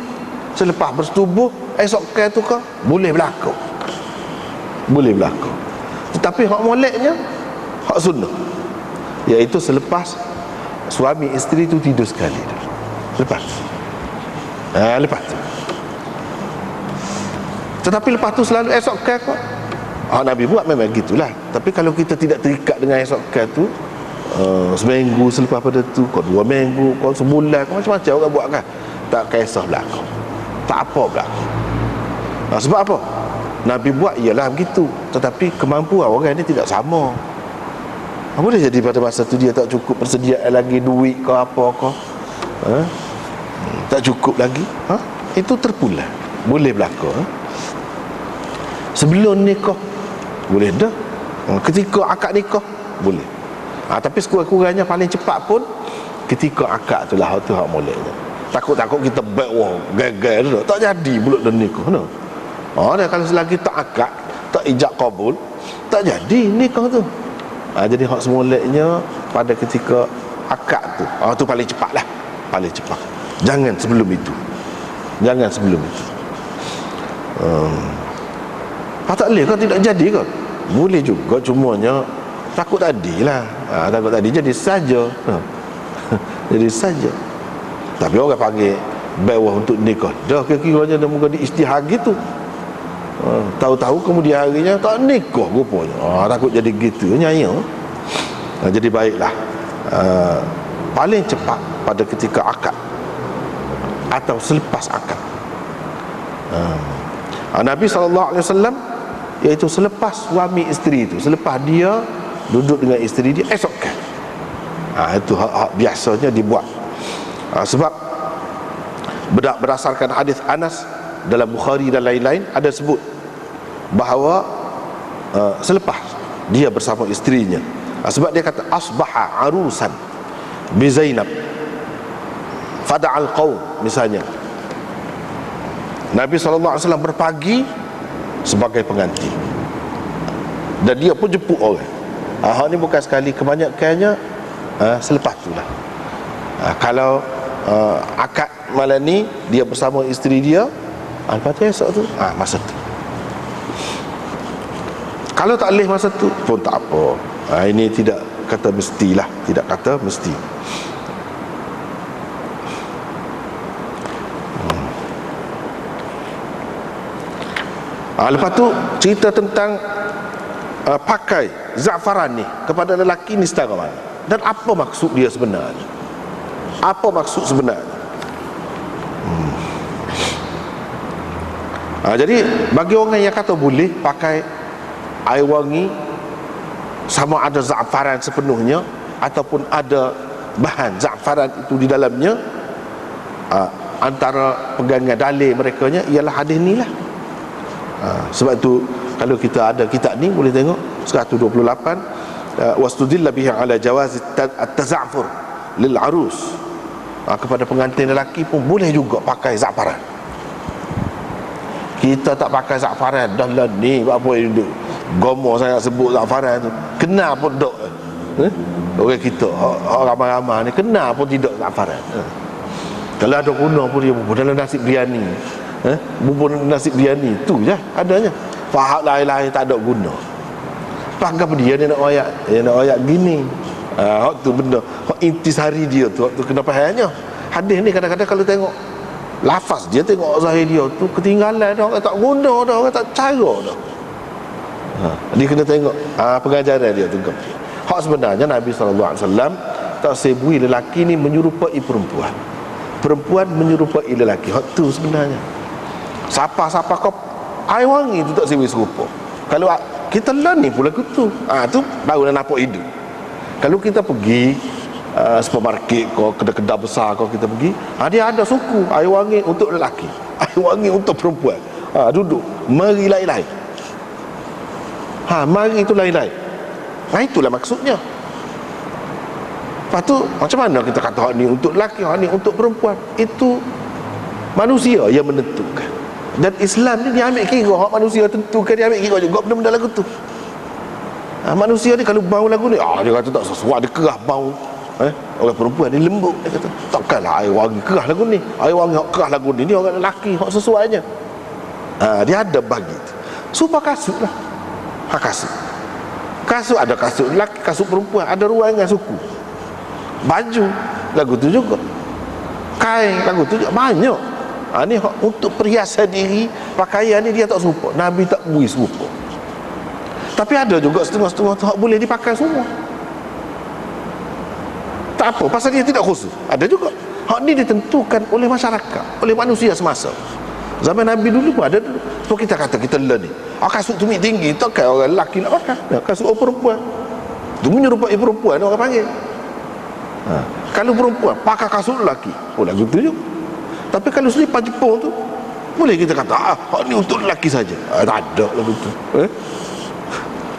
selepas bersetubuh, esok ke tu ke, boleh berlaku. Boleh berlaku. Tetapi hak moleknya hak sunnah, iaitu selepas suami isteri tu tidur sekali. Lepas lepas tu. Tetapi lepas tu selalu esok ke kok. Nabi buat memang gitulah. Tapi kalau kita tidak terikat dengan esok ke tu, seminggu selepas pada tu, kau 2 minggu, kau sebulan, kau macam-macam orang buat kan, tak kisah berlaku, tak apa berlaku. Sebab apa? Nabi buat ialah begitu. Tetapi kemampuan orang ni tidak sama. Boleh jadi pada masa tu dia tak cukup persediaan lagi, duit ke apa ke, tak cukup lagi, itu terpulang. Boleh berlaku. Sebelum nikah boleh dah, ketika akad nikah boleh. Tapi sekurang-kurangnya paling cepat pun ketika akad tu lah, tu hak moleknya. Takut-takut kita baik gagal tu tak jadi pula dah nikah no. Dah kalau selagi tak akad, tak ijab kabul, tak jadi nikah tu. Jadi hak semoleknya pada ketika akad tu. Tu paling cepat lah, paling cepat. Jangan sebelum itu. Jangan sebelum itu. Tak boleh kan, tidak jadi kan? Boleh juga, cumanya takut tadi lah. Takut tadi jadi saja. Jadi saja. Tapi orang panggil bawah untuk nikah, dah kira-kiranya dah muka diistihar gitu. Tahu-tahu kemudian harinya tak nikah rupanya. Takut jadi gitu nyaya. Jadi baiklah, paling cepat pada ketika akad atau selepas akad. Nabi SAW, iaitu selepas suami isteri itu, selepas dia duduk dengan isteri dia, esokkan. Itu hak biasanya dibuat. Sebab berdasarkan hadis Anas dalam Bukhari dan lain-lain, ada sebut bahawa selepas dia bersama isterinya, sebab dia kata asbaha arusan bi Zainab fada'al qaum, misalnya Nabi SAW berpagi sebagai pengantin dan dia pun jemput orang. Hak ni bukan sekali, kebanyakannya selepas itulah. Kalau akad malam ni dia bersama isteri dia, lepas tu esok tu, masa tu. Kalau tak boleh masa tu pun tak apa. Ini tidak kata mestilah, tidak kata mesti. Lepas tu cerita tentang pakai za'faran ni kepada lelaki ni setara mana, dan apa maksud dia sebenarnya. Apa maksud sebenarnya? Jadi bagi orang yang kata boleh pakai air wangi sama ada za'faran sepenuhnya ataupun ada bahan za'faran itu di dalamnya, antara pegangan dalil merekanya ialah hadis ni lah. Sebab itu kalau kita ada kitab ni boleh tengok 128, wastudilla bihi ala jawaz at-taza'fur lil arus. Kepada pengantin lelaki pun boleh juga pakai za'faran. Kita tak pakai za'faran dah lah ni, apa yang duduk gomo saya sebut za'faran tu, kena pun dok. Orang kita orang ramai-ramai ni kena pun tidak za'faran. Kalau ada guna pun dia bubur dalam nasi biryani. Bubur nasi biryani tu je adanya. Faham lain-lain tak ada guna. Panggap dia nak ayat gini. Hak tu benda, hak intisari dia tu, hak tu kena fahamnya. Hadis ni kadang-kadang kalau tengok lafaz dia, tengok zahir dia tu ketinggalan dah, orang tak guna dah, orang tak cara dah. Dia kena tengok pengajaran dia tu. Hak sebenarnya Nabi SAW tak sebui lelaki ni menyerupai perempuan, perempuan menyerupai lelaki. Hak tu sebenarnya. Siapa-siapa kau air wangi tu tak sebui serupa. Kalau kita lah ni pula tu, tu baru nak nampak hidup. Kalau kita pergi supermarket kau, kedai-kedai besar kau, kita pergi, dia ada suku air wangi untuk lelaki, air wangi untuk perempuan. Duduk mari lain-lain. Mari itu lain-lain. Itulah maksudnya. Lepas tu macam mana kita kata hak ni untuk lelaki, hak ni untuk perempuan? Itu manusia yang menentukan. Dan Islam ni dia ambil kira hak manusia tentukan, dia ambil kira juga benda-benda lagu tu. Manusia ni kalau bau lagu ni, dia kata tak sesuai, dia kerah bau. Orang perempuan ni lembut, dia kata takkanlah air wangi kerah lagu ni, air wangi hak kerah lagu ni orang lelaki hak sesuainya. Dia ada bagi tu. Supaya kasut lah, kasut ada kasut lelaki, kasut perempuan, ada ruangan suku. Baju lagu tu juga, kain lagu tu juga banyak. Ni untuk perhiasan diri, pakaian ni dia tak serupa. Nabi tak beri serupa. Tapi ada juga setengah-setengah tu boleh dipakai semua. Tak apa, pasal dia tidak khusus. Ada juga hak ni ditentukan oleh masyarakat, oleh manusia semasa. Zaman Nabi dulu pun ada dulu. So kita kata kita learn ni, kasut tumit tinggi, takkan orang lelaki nak pakai. Kasut orang perempuan tu menyerupai perempuan orang panggil. Kalau perempuan pakai kasut lelaki, lagu tu juga. Tapi kalau selipar Jepun tu, boleh kita kata ni untuk lelaki saja. Tak ada lagu tu.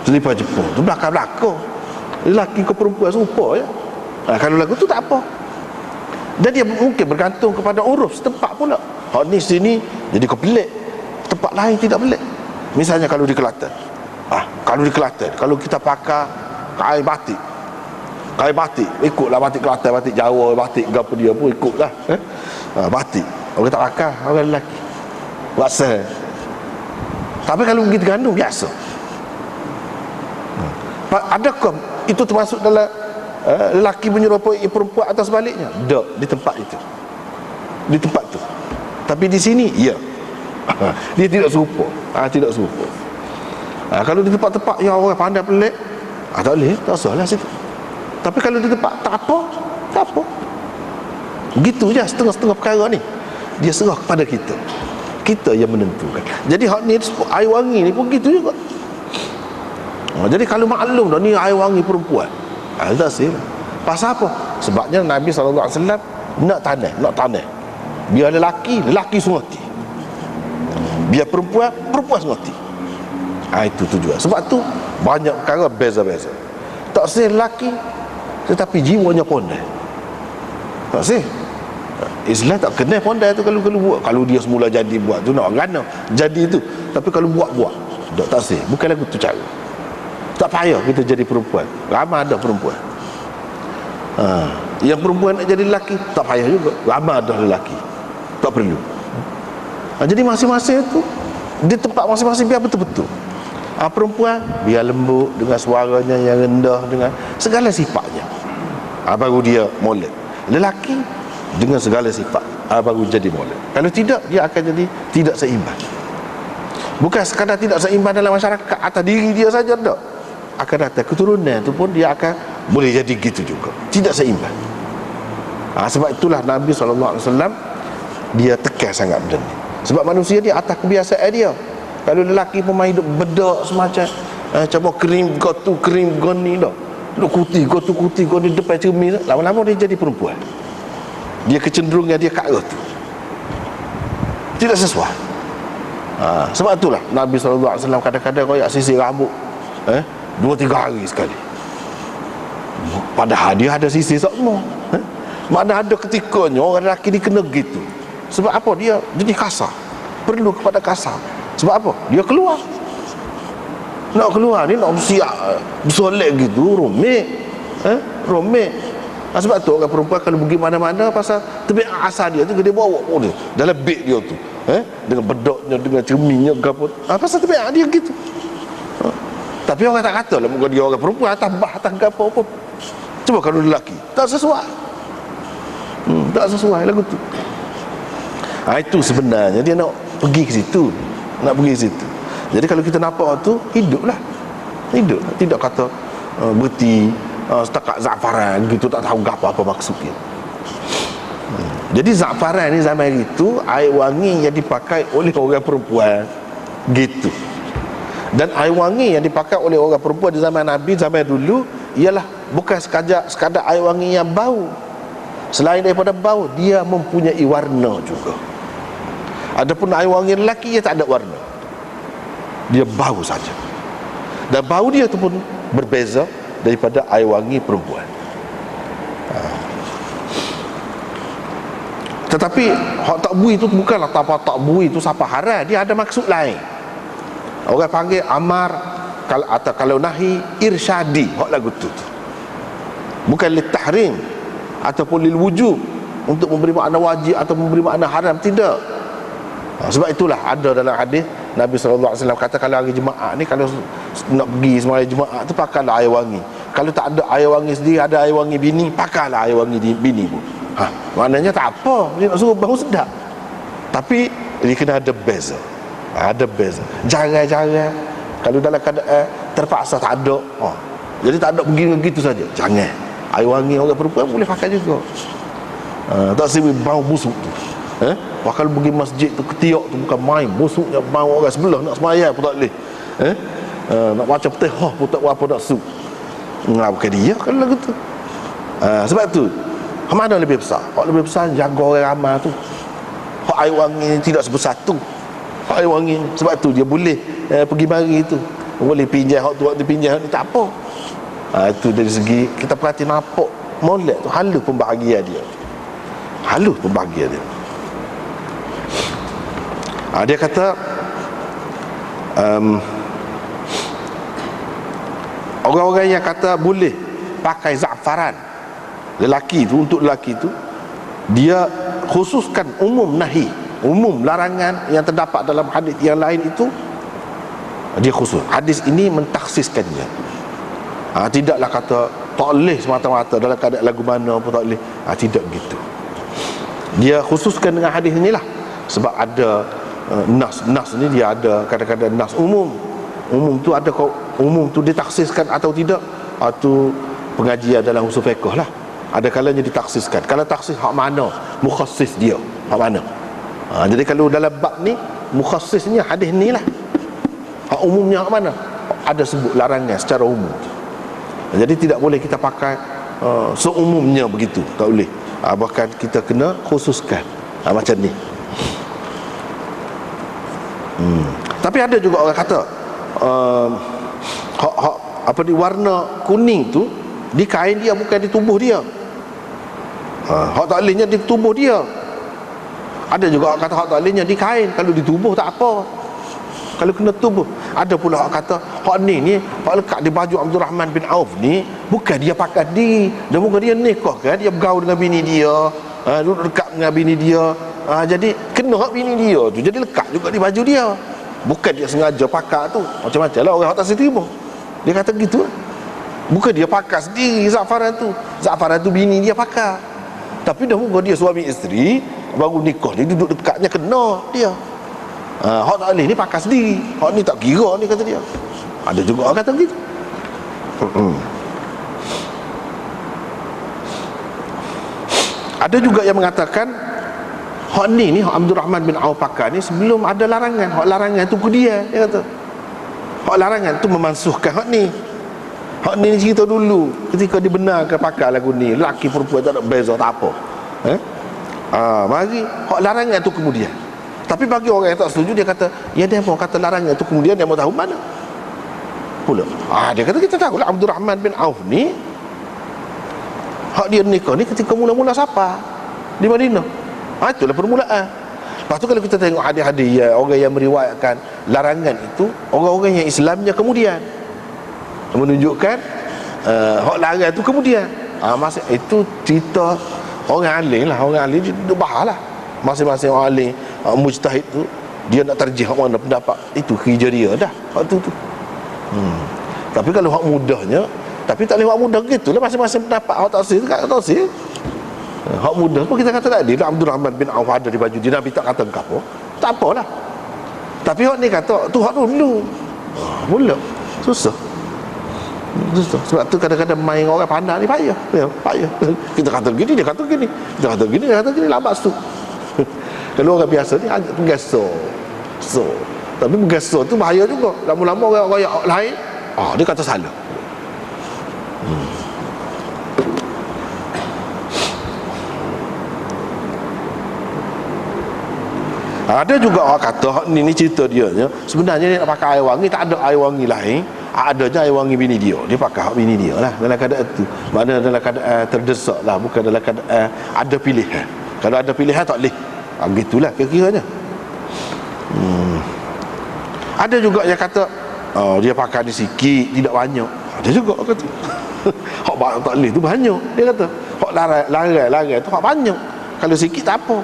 Selipar Jepun tu belakang-belakang, lelaki ke perempuan serupa ya. Kalau lagu tu tak apa. Dan dia mungkin bergantung kepada uruf setempat pula. Ni sini jadi kau pelik, tempat lain tidak pelik. Misalnya kalau di Kelantan, kalau kita pakai kain batik, ikutlah batik Kelantan, batik Jawa, batik apa dia pun ikutlah. Batik orang tak pakai, orang lelaki wasal. Tapi kalau begitu gandum biasa. Adakah itu termasuk dalam lelaki menyerupai perempuan atau sebaliknya? Tak, di tempat itu, di tempat tu. Tapi di sini ya, dia tidak serupa. Tidak serupa. Kalau di tempat-tempat yang orang pandai pelik, tak boleh, tak salah situ. Tapi kalau di tempat tak apa. Begitu je setengah-setengah perkara ni. Dia serah kepada kita. Kita yang menentukan. Jadi hak ni air wangi ni pun gitu juga. Jadi kalau maklum dah ni air wangi perempuan, tak sih. Pasal apa? Sebabnya Nabi SAW nak tanah. Biar lelaki sengoti. Biar perempuan sengoti. Itu tujuan. Sebab tu banyak perkara beza-beza. Tak sih lelaki tetapi jiwanya pandai. Tak sih. Islam tak kena pandai tu kalau buat. Kalau dia semula jadi buat tu nak gana jadi tu. Tapi kalau buat tak sih. Bukan lagu tu cara. Tak payah kita jadi perempuan. Ramai ada perempuan. Yang perempuan nak jadi lelaki tak payah juga. Ramai ada lelaki. Tak perlu. Jadi masing-masing tu di tempat masing-masing biar betul-betul. Perempuan biar lembut dengan suaranya yang rendah, dengan segala sifatnya, baru dia molek. Lelaki dengan segala sifat, baru jadi molek. Kalau tidak, dia akan jadi tidak seimbang. Bukan sekadar tidak seimbang dalam masyarakat atas diri dia saja, tak. Akan datang keturunan tu pun dia akan boleh jadi gitu juga, tidak seimbang. Sebab itulah Nabi SAW dia tekan sangat benda ni. Sebab manusia dia atas kebiasaan dia. Kalau lelaki pemain hidup bedak semacam coba kering kau ni dah, duk kuti kau ni depan cermin, lama-lama dia jadi perempuan. Dia kecenderungan dia kat tu tidak sesuai. Sebab itulah Nabi SAW kadang-kadang koyak sisir rambut 2-3 hari sekali. Padahal dia ada sisir semua. Mana ada ketikanya orang lelaki ni kena gitu. Sebab apa? Dia jadi kasar, perlu kepada kasar. Sebab apa? Dia keluar, nak keluar ni nak siap bersolek gitu, romik. Sebab tu orang perempuan kalau pergi mana-mana, pasal tabiat asal dia tu dia bawa dia dalam beg dia tu, dengan bedaknya, dengan cerminnya apa, pasal tabiat dia gitu. Tapi orang tak kata lah muka dia orang perempuan atas bah atas apa. Cuba kalau lelaki tak sesuai, tak sesuai lagu tu. Itu sebenarnya dia nak pergi ke situ, Jadi kalau kita nampak tu, hidup, tidak kata berhenti setakat za'faran gitu, tak tahu apa maksudnya. Jadi za'faran ni zaman itu air wangi yang dipakai oleh orang perempuan gitu. Dan air wangi yang dipakai oleh orang perempuan di zaman Nabi, zaman dulu, ialah bukan sekadar air wangi yang bau. Selain daripada bau, dia mempunyai warna juga. Adapun air wangi lelaki, dia tak ada warna, dia bau saja. Dan bau dia tu pun berbeza daripada air wangi perempuan. Tetapi hak tak bui itu bukanlah tak bui itu siapa haram, dia ada maksud lain. Orang panggil amar, atau kalau nahi irsyadi, hak lagu tu bukan lil tahrim ataupun lil wujub, untuk memberi makna wajib atau memberi makna haram, tidak. Sebab itulah ada dalam hadis Nabi SAW kata, kalau hari Jumaat ni, kalau nak pergi sembahyang Jumaat tu, pakailah air wangi. Kalau tak ada air wangi sendiri, ada air wangi bini, pakailah air wangi bini pun. Maknanya tak apa, dia nak suruh bau sedap, tapi dia kena ada beza. Ada beza. Jangan kalau dalam keadaan terpaksa tak ada, jadi tak ada pergi begitu saja, jangan. Air wangi orang perempuan boleh pakai juga. Tak sibuk bau busuk tu. Kalau pergi masjid tu, ketiak tu bukan main, busuknya bau orang sebelah nak sembahyang pun tak boleh. Nak baca Fatihah pun tak apa, nak su. Bukan dia kalau lagu tu. Sebab tu mana lebih besar? Hak lebih besar jaga orang ramai tu. Hak air wangi tidak sebesar tu. Hak air wangi, sebab tu dia boleh pergi mari tu. Boleh pinjam hak tu, waktu pinjam hak ni tak apa. Itu dari segi kita perhati nampak molek tu, halus pembahagian dia. Halus pembahagian dia. Dia kata orang-orang yang kata boleh pakai za'faran, lelaki tu, untuk lelaki tu, dia khususkan umum nahi, umum larangan yang terdapat dalam hadis yang lain itu, dia khusus. Hadis ini mentaksiskannya. Tidaklah kata tak boleh semata-mata dalam keadaan lagu mana pun tak boleh. Tidak begitu. Dia khususkan dengan hadis inilah, sebab ada nas ni, dia ada kadang-kadang nas umum tu ada, umum tu ditaksiskan atau tidak, tu pengajian dalam usul fiqh lah. Ada kalanya ditaksiskan. Kalau taksis hak mana, mukhassis dia hak mana. Jadi kalau dalam bab ni, mukhassisnya hadis ni lah. Hak umumnya hak mana, ada sebut larangan secara umum. Jadi tidak boleh kita pakai seumumnya begitu, tak boleh. Bahkan kita kena khususkan macam ni. Tapi ada juga orang kata apa di warna kuning tu di kain dia, bukan di tubuh dia. Hak tak bolehnya di tubuh dia. Ada juga orang kata hak tak bolehnya di kain, kalau di tubuh tak apa, kalau kena tubuh. Ada pula orang kata hak ni hak lekat di baju Abdul Rahman bin Auf ni, bukan dia pakai di, dan bukan dia nikah kan, dia bergaul dengan bini dia, duduk dekat dengan bini dia, jadi kena hak bini dia tu, jadi lekat juga di baju dia. Bukan dia sengaja pakai tu. Macam-macam lah orang tak terima. Dia kata gitu, bukan dia pakai sendiri za'faran tu. Za'faran tu bini dia pakai, tapi dah muka dia suami isteri, baru nikah, dia duduk dekatnya, kena dia. Hak tak boleh ni pakai sendiri, hak ni tak kira ni, kata dia. Ada juga orang kata begitu. Ada juga yang mengatakan hak ni hak Abdul Rahman bin Auf pakai ni sebelum ada larangan. Hak larangan tu dia kata, hak larangan tu memansuhkan hak ni. Hak ni cerita dulu ketika dibenarkan pakai lagu ni, lelaki perempuan tak ada beza, tak apa. Mari hak larangan tu kemudian. Tapi bagi orang yang tak setuju, dia kata, ya dia mau kata larangan tu kemudian, dia mau tahu mana pula. Dia kata kita tahu lah Abdul Rahman bin Auf ni, hak dia nikah ni ketika mula-mula siapa di Madinah. Itulah permulaan. Lepas tu kalau kita tengok hadis-hadis orang yang meriwayatkan larangan itu, orang-orang yang Islamnya kemudian, menunjukkan hak larang itu kemudian. Masa itu cerita orang alim lah, orang alim dia bahas lah. Masing-masing orang alim, mujtahid tu, dia nak tarjih hak mana pendapat, itu kerja dia dah hak tu. Tapi kalau hak mudahnya, tapi tak boleh hak mudah gitulah, masing-masing pendapat. Hak tafsir tu kat tafsir. Hak mudah pun kita kata tadi Abdul Rahman bin Auf ada di baju dia, Nabi tak kata engkau apa, tak apalah. Tapi hak ni kata tu hak dulu, mula susah. Sebab tu kadang-kadang main orang pandai ni payah. Kita kata gini, dia kata gini, kita kata gini, dia kata gini, lambat tu. Kalau orang biasa ni agak penggasar. Tapi penggasar tu bahaya juga. Lama-lama orang yang lain, dia kata salah. Ada juga orang kata ni cerita dia sebenarnya dia nak pakai air wangi, tak ada air wangi lain, ada je air wangi bini dia, dia pakai hak bini dia lah dalam keadaan tu. Maknanya dalam keadaan terdesak lah, bukan dalam keadaan ada pilihan. Kalau ada pilihan tak boleh. Begitulah kira-kiranya. Ada juga yang kata dia pakai ni sikit, tidak banyak. Ada juga kata hak banyak tak boleh tu banyak. Dia kata hak larai tu hak banyak. Kalau sikit tak apa.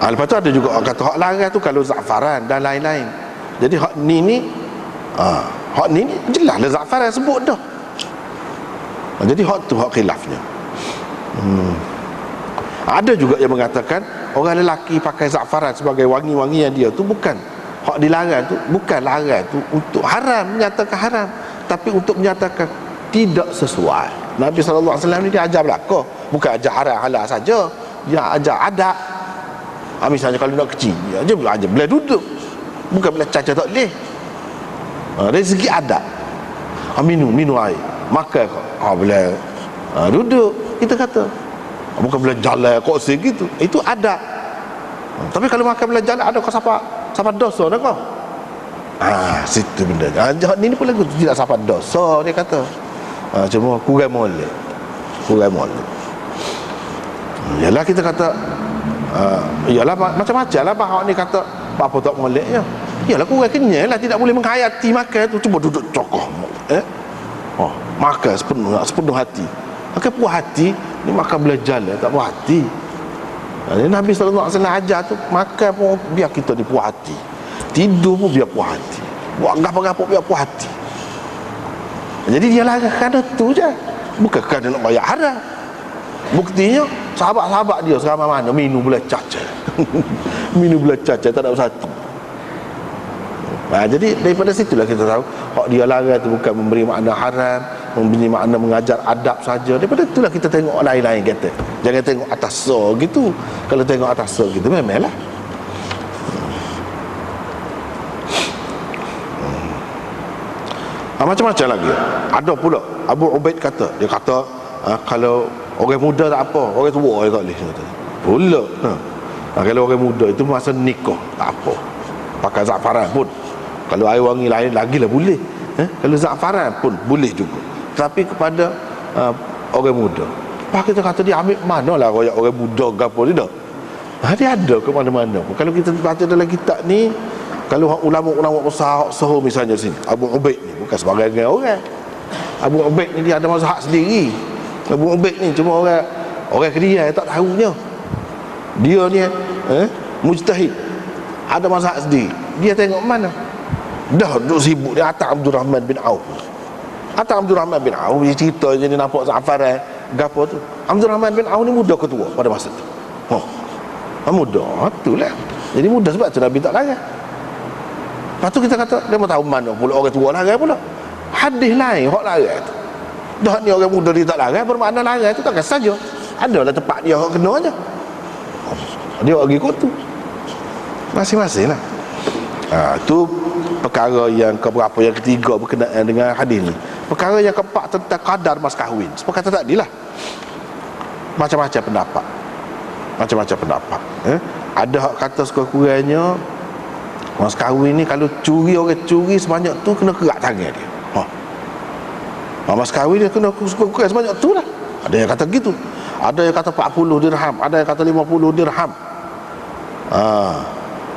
Lepas tu ada juga orang kata hak larai tu kalau za'faran dan lain-lain. Jadi hak ni hak ni jelaslah za'faran sebut dah. Jadi hak tu hak khilafnya. Ada juga yang mengatakan orang lelaki pakai za'faran sebagai wangi-wangian dia tu bukan hak dilarang tu, bukan larang tu untuk haram, menyatakan haram, tapi untuk menyatakan tidak sesuai. Nabi SAW ni dia ajar belaka, bukan ajar haram halal saja, dia ajar adab. Misalnya kalau nak kecil, dia ajar boleh duduk, bukan boleh caca tak boleh. Dari segi adab, minum air, makan boleh duduk, kita kata bukan boleh jalan kursi gitu, itu adab. Tapi kalau makan boleh jalan, ada kau siapa dosa dah kau. Situ benda. Ni pun lagu tidak siapa dosa, dia kata. Cuma kurang molek. Yalah kita kata yalah macam-macam lah bahak ni kata apa tak moleknya. Yalah kurang kenyang lah, tidak boleh menghayati makan tu, cuba duduk cokoh. Makan sepenuh hati. Makan puas hati, ni makan boleh jalan tak puas hati. Nabi SAW ajar tu, makan pun biar kita ni puas hati, tidur pun biar puas hati, buat gapo-gapo biar puas hati. Jadi dia larang kerana tu je, bukan kerana nak bayar haram. Buktinya sahabat-sahabat dia seramai mana minum boleh caca minum boleh caca, tak ada satu. Jadi daripada situlah kita tahu hak dia larang tu bukan memberi makna haram, memberi makna mengajar adab saja. Daripada itulah kita tengok lain-lain kata. Jangan tengok atas so gitu. Kalau tengok atas so gitu memanglah. Macam-macam lagi. Ada pula Abu Ubaid kata, dia kata kalau orang muda tak apa, orang tua dia tak boleh kata. Pula. Kalau orang muda itu masa nikah tak apa. Pakai za'faran pun. Kalau air wangi lain lagilah boleh. Kalau za'faran pun boleh juga. Tapi kepada orang muda, kita kata dia ambil mana lah royak orang muda ke apa ni dah. Dia ada ke mana-mana. Kalau kita baca dalam kitab ni, kalau ulama-ulama besar Soho misalnya sini, Abu Ubaid ni bukan sebagai orang. Abu Ubaid ni dia ada mazhab sendiri. Abu Ubaid ni cuma orang Kediri tak tahunya. Dia ni mujtahid, ada mazhab sendiri. Dia tengok mana dah duduk sibuk dia atas Abdul Rahman bin Auf. Atas Abdul Rahman bin Auf dia cerita je, dia nampak za'faran gapo tu. Abdul Rahman bin Auf ni muda ke tua pada masa tu? Muda. Itulah. Jadi muda sebab tu Nabi tak larang. Lepas tu kita kata dia mau tahu mana pula orang tua larang pula. Hadis lain hak larang tu. Dah ni orang muda dia tak larang, bermakna larang tu takkan saja. Adalah tempat dia hak kena aja. Dia pergi kot tu. Masing-masing lah. Tu perkara yang keberapa, yang ketiga berkenaan dengan hadis ni. Perkara yang keempat tentang kadar mas kahwin. Seperti kata tadi lah, macam-macam pendapat. Ada hak kata sekurang-kurangnya mas kahwin ni kalau curi, orang curi sebanyak tu kena kerak tangan dia. Mas kahwin dia kena sekurang-kurang sebanyak tu lah. Ada yang kata gitu, ada yang kata 40 dirham, ada yang kata 50 dirham.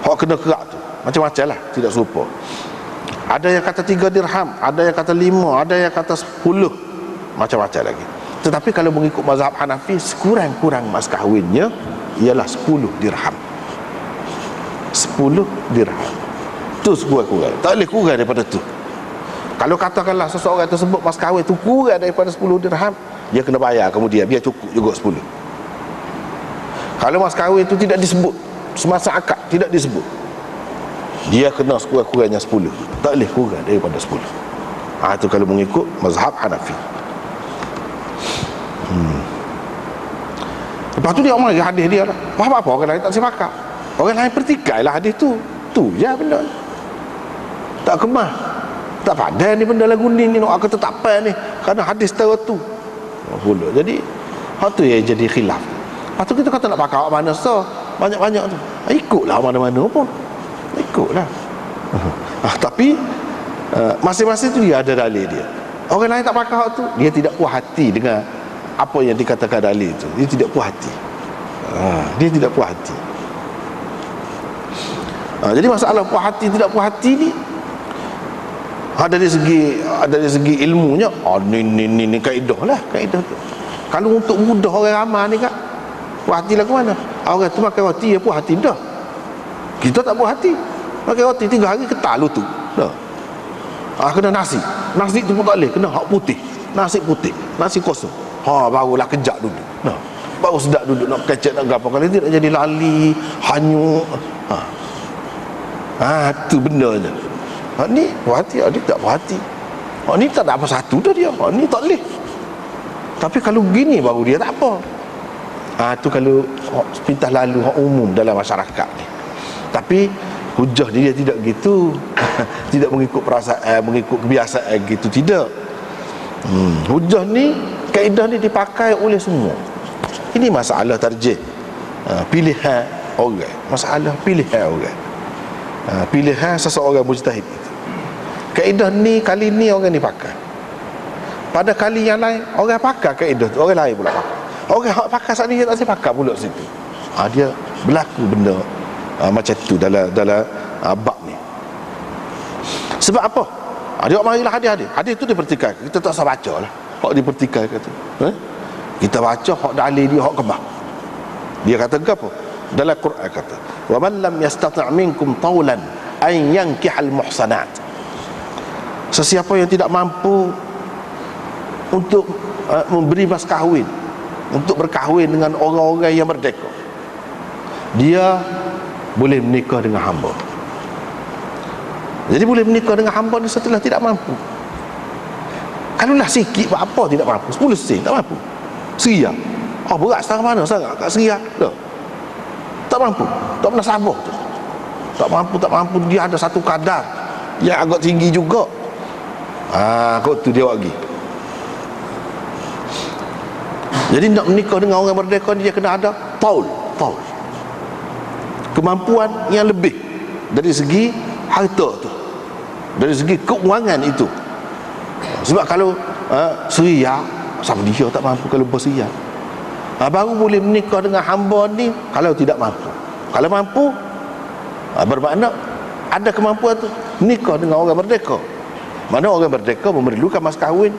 Hak kena kerak tu macam-macam lah, tidak serupa. Ada yang kata 3 dirham, ada yang kata 5, ada yang kata 10, macam-macam lagi. Tetapi kalau mengikut mazhab Hanafi, sekurang-kurang mas kahwinnya ialah 10 dirham. 10 dirham tu sekurang-kurang, tak boleh kurang daripada tu. Kalau katakanlah seseorang tersebut mas kahwin tu kurang daripada 10 dirham, dia kena bayar kemudian, biar cukup juga 10. Kalau mas kahwin tu tidak disebut semasa akad, tidak disebut, dia kena sekurang-kurangnya 10, tak boleh kurang daripada 10. Itu kalau mengikut mazhab Hanafi. Lepas tu dia omong hadis dia lah, apa-apa orang lain tak sepakat, orang lain pertikailah hadis tu. Tu je benda, tak kemah, tak padan ni benda lagu ni nak kata tak apa ni, kerana hadis tahu tu pula. Jadi hak tu yang jadi khilaf. Lepas tu kita kata nak pakai mana so banyak-banyak tu, ikutlah mana-mana pun, ikutlah. Tapi masing-masing tu dia ada dalil dia. Orang lain tak pakai hak tu, dia tidak puas hati dengan apa yang dikatakan dalil itu. Dia tidak puas hati. Dia tidak puas hati. Jadi masalah puas hati tidak puas hati ni dari segi ilmunya, ni kaedah lah, kaedah tu. Kalau untuk mudah orang ramai ni kan, puas hati lah ke mana? Orang tu makan roti, dia puas hati dah. Kita tak puas hati, makan roti 3 hari ketal lutut dah. Kena nasi tu pun tak boleh, kena hak putih, nasi putih, nasi kosong. Barulah kejap duduk, baru sedap duduk nak kecek nak apa. Kalau tidak jadi lali, hanyut. Tu benda je. Ni puas hati, dia tak puas hati. Ni tak ada apa satu dah dia. Ni tak boleh. Tapi kalau begini baru dia tak apa. Tu kalau pintas lalu umum dalam masyarakat ni. Tapi hujah dia tidak gitu. Tidak mengikut perasaan, mengikut kebiasaan gitu, tidak. Hujah ni, kaedah ni dipakai oleh semua. Ini masalah tarjih, pilihan orang. Masalah pilihan orang, pilihan seseorang mujtahid itu. Kaedah ni kali ni orang ni pakai, pada kali yang lain orang pakai kaedah tu, orang lain pula pakai. Orang pakai saat ni dia tak pakai pula situ. Dia berlaku benda macam tu dalam bab ni. Sebab apa? Dia marilah hadis tu dipertikai. Kita tak usah baca lah hak dipertikai kata. Kita baca hak dalil dia, hak kebah. Dia kata apa? Dalam Quran kata, "Wa man lam yastati' minkum tawlan an yankihal muhsanat." Sesiapa yang tidak mampu untuk memberi mas kahwin, untuk berkahwin dengan orang-orang yang merdeka, dia boleh menikah dengan hamba. Jadi boleh menikah dengan hamba ni setelah tidak mampu. Kalaulah sikit buat apa tidak mampu, 10 sen tak mampu. Seria. Berat setara mana sangat kat seria. Tak mampu, tak pernah sabar tu. Tak mampu, dia ada satu kadar yang agak tinggi juga. Kau tu dia lagi. Jadi nak menikah dengan orang merdeka ni, dia kena ada taul. Kemampuan yang lebih dari segi harta tu, dari segi keuangan itu. Sebab kalau seria, sama dia tak mampu kalau berseria. Baru boleh menikah dengan hamba ni kalau tidak mampu. Kalau mampu, bermakna ada kemampuan tu, nikah dengan orang merdeka. Mana orang merdeka memerlukan mas kahwin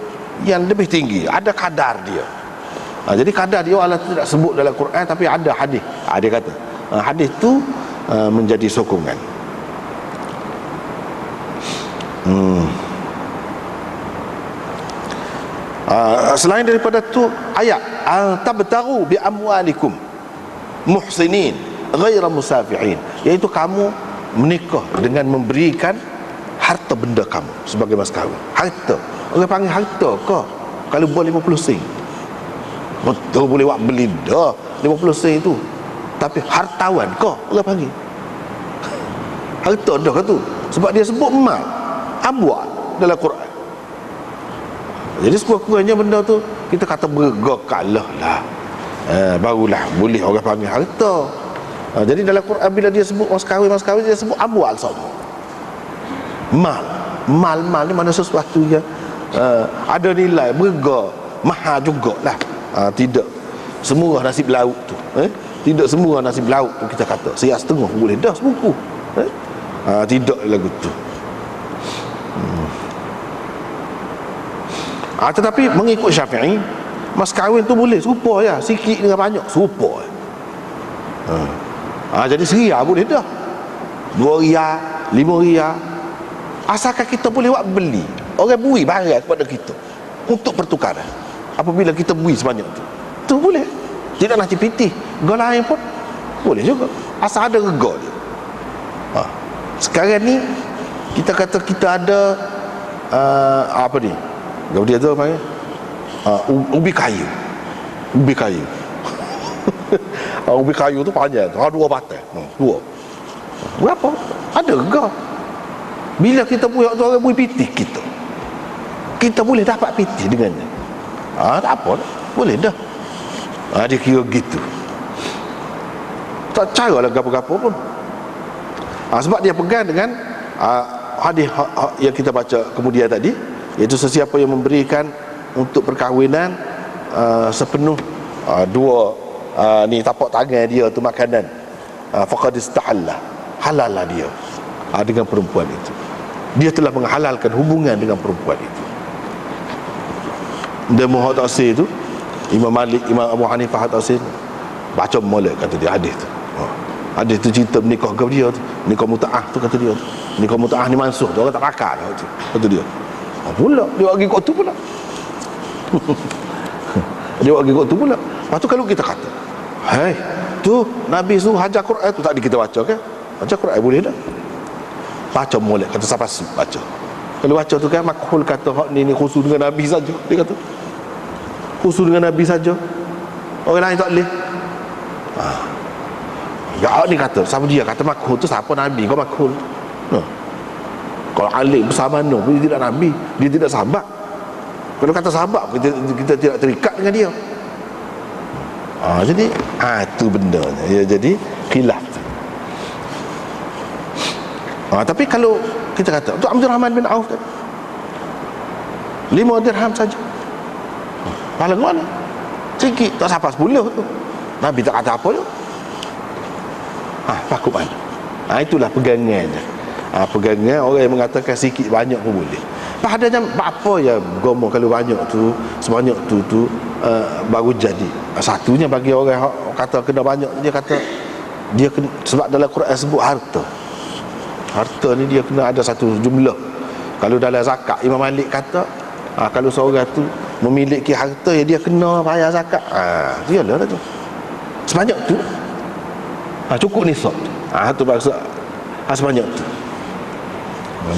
yang lebih tinggi, ada kadar dia. Jadi kadar dia Allah tidak sebut dalam Quran, tapi ada hadis. Dia kata hadis tu menjadi sokongan. Selain daripada tu, ayat tabtaru bi amwalikum muhsinin ghaira musafihin, iaitu kamu menikah dengan memberikan harta benda kamu sebagai mas kahwin. Harta, orang panggil harta ke kalau boleh 50 sen? Betul boleh buat beli dah 50 sen itu. Tapi hartawan ke orang panggil? Harta dah ke tu? Sebab dia sebut mal, amwal dalam Quran. Jadi sekurang-kurangnya benda tu kita kata bergakalah lah, barulah boleh orang panggil harta. Jadi dalam Quran bila dia sebut mas kahwin dia sebut amwal semua. Mal ni mana sesuatu yang ada nilai, berga, mahal jugalah. Tidak semua nasib lauk tu, tidak semua nasib lauk tu kita kata saya setengah boleh dah sebuku, tidak lagu tu. Tetapi mengikut Syafi'i, mas kahwin tu boleh serupa ya, sikit dengan banyak serupa. Jadi seria boleh dah, 2 riyal, 5 riyal, asalkan kita boleh buat beli. Orang beri barang kepada kita untuk pertukaran. Apabila kita beri sebanyak tu boleh. Tidak nak cipitih gol lain pun boleh juga, asal ada rega dia. Sekarang ni kita kata kita ada apa ni, dia tu panggil ubi kayu. Ubi kayu tu panjang tu, 2 batang, 2 berapa, ada rega. Bila kita buat tu orang beri pitih kita boleh dapat pitih dengannya. Tak apa dah, boleh dah. Dia kira gitu, tak cara lah gapo-gapo pun. Sebab dia pegang dengan hadis yang kita baca kemudian tadi, iaitu sesiapa yang memberikan untuk perkahwinan sepenuh dua ni tapak tangan dia tu makanan, faqad istahalla, halal lah dia dengan perempuan itu. Dia telah menghalalkan hubungan dengan perempuan itu. Dia muhad taksir tu, Imam Malik, Imam Abu Hanifah taksir baca molek kata dia hadis tu. Hadis tu cerita menikah ke dia tu, nikah mutaah tu kata dia tu. Nikah mutaah ni mansuh tu, orang tak pakar lah tu kata dia. Pula dia bagi kau tu pula. Dia bagi kau tu pula. Lepas tu kalau kita kata, hai, tu Nabi suruh hajar Quran tu, tadi kita baca kan? Baca Quran boleh tak? Baca molek kata siapa baca. Kalau baca tu kan makhul kata hak ni khusus dengan Nabi saja. Dia kata khusus dengan Nabi saja. Orang lain tak boleh. Ya ni kata, siapa dia kata makhul tu siapa Nabi kau makhul. Kalau alik bersama no, dia tidak Nabi, dia tidak sahabat. Kalau kata sahabat kita tidak terikat dengan dia. Jadi itu benda ya, jadi khilaf. Tapi kalau kita kata untuk Abdul Rahman bin Auf 5 dirham saja, pahala mana? Sikit tak sampai 10 tu. Nabi tak kata apa je. Paku mana? Itulah pegangan je. Pegangan orang yang mengatakan sikit banyak pun boleh. Padahal apa ya gomo kalau banyak tu, sebanyak tu baru jadi. Satunya bagi orang kata kena banyak, dia kata dia kena, sebab dalam Quran sebut harta. Harta ni dia kena ada satu jumlah. Kalau dalam zakat, Imam Malik kata kalau seorang tu memiliki harta ya dia kena bayar zakat. Dia lah tu. Sebanyak tu cukup nisab. Tu maksud sebanyak tu.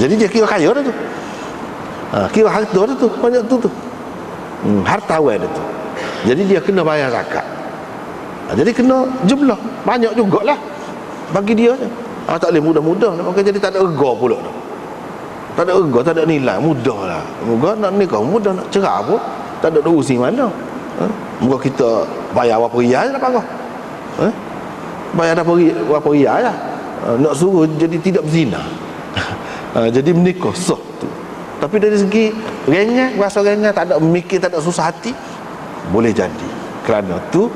Jadi dia kira kaya dah tu. Kira harta dah tu, banyak tu. Hartawan dah tu. Jadi dia kena bayar zakat. Jadi kena jumlah banyak jugalah bagi dia je. Tak boleh mudah-mudah, maka jadi tak ada rega pula tu. Tak ada rega, tak ada nilai, mudah lah. Moga nak nikah mudah, nak cerai pun tak ada urusi mana. Moga kita bayar berapa riyal je dapat kau. Bayar berapa riyal lah. Nak suruh jadi tidak berzina. Jadi menikah sah tu. Tapi dari segi ringan, rasa ringan, tak ada mikir, tak ada susah hati, boleh jadi. Kerana tu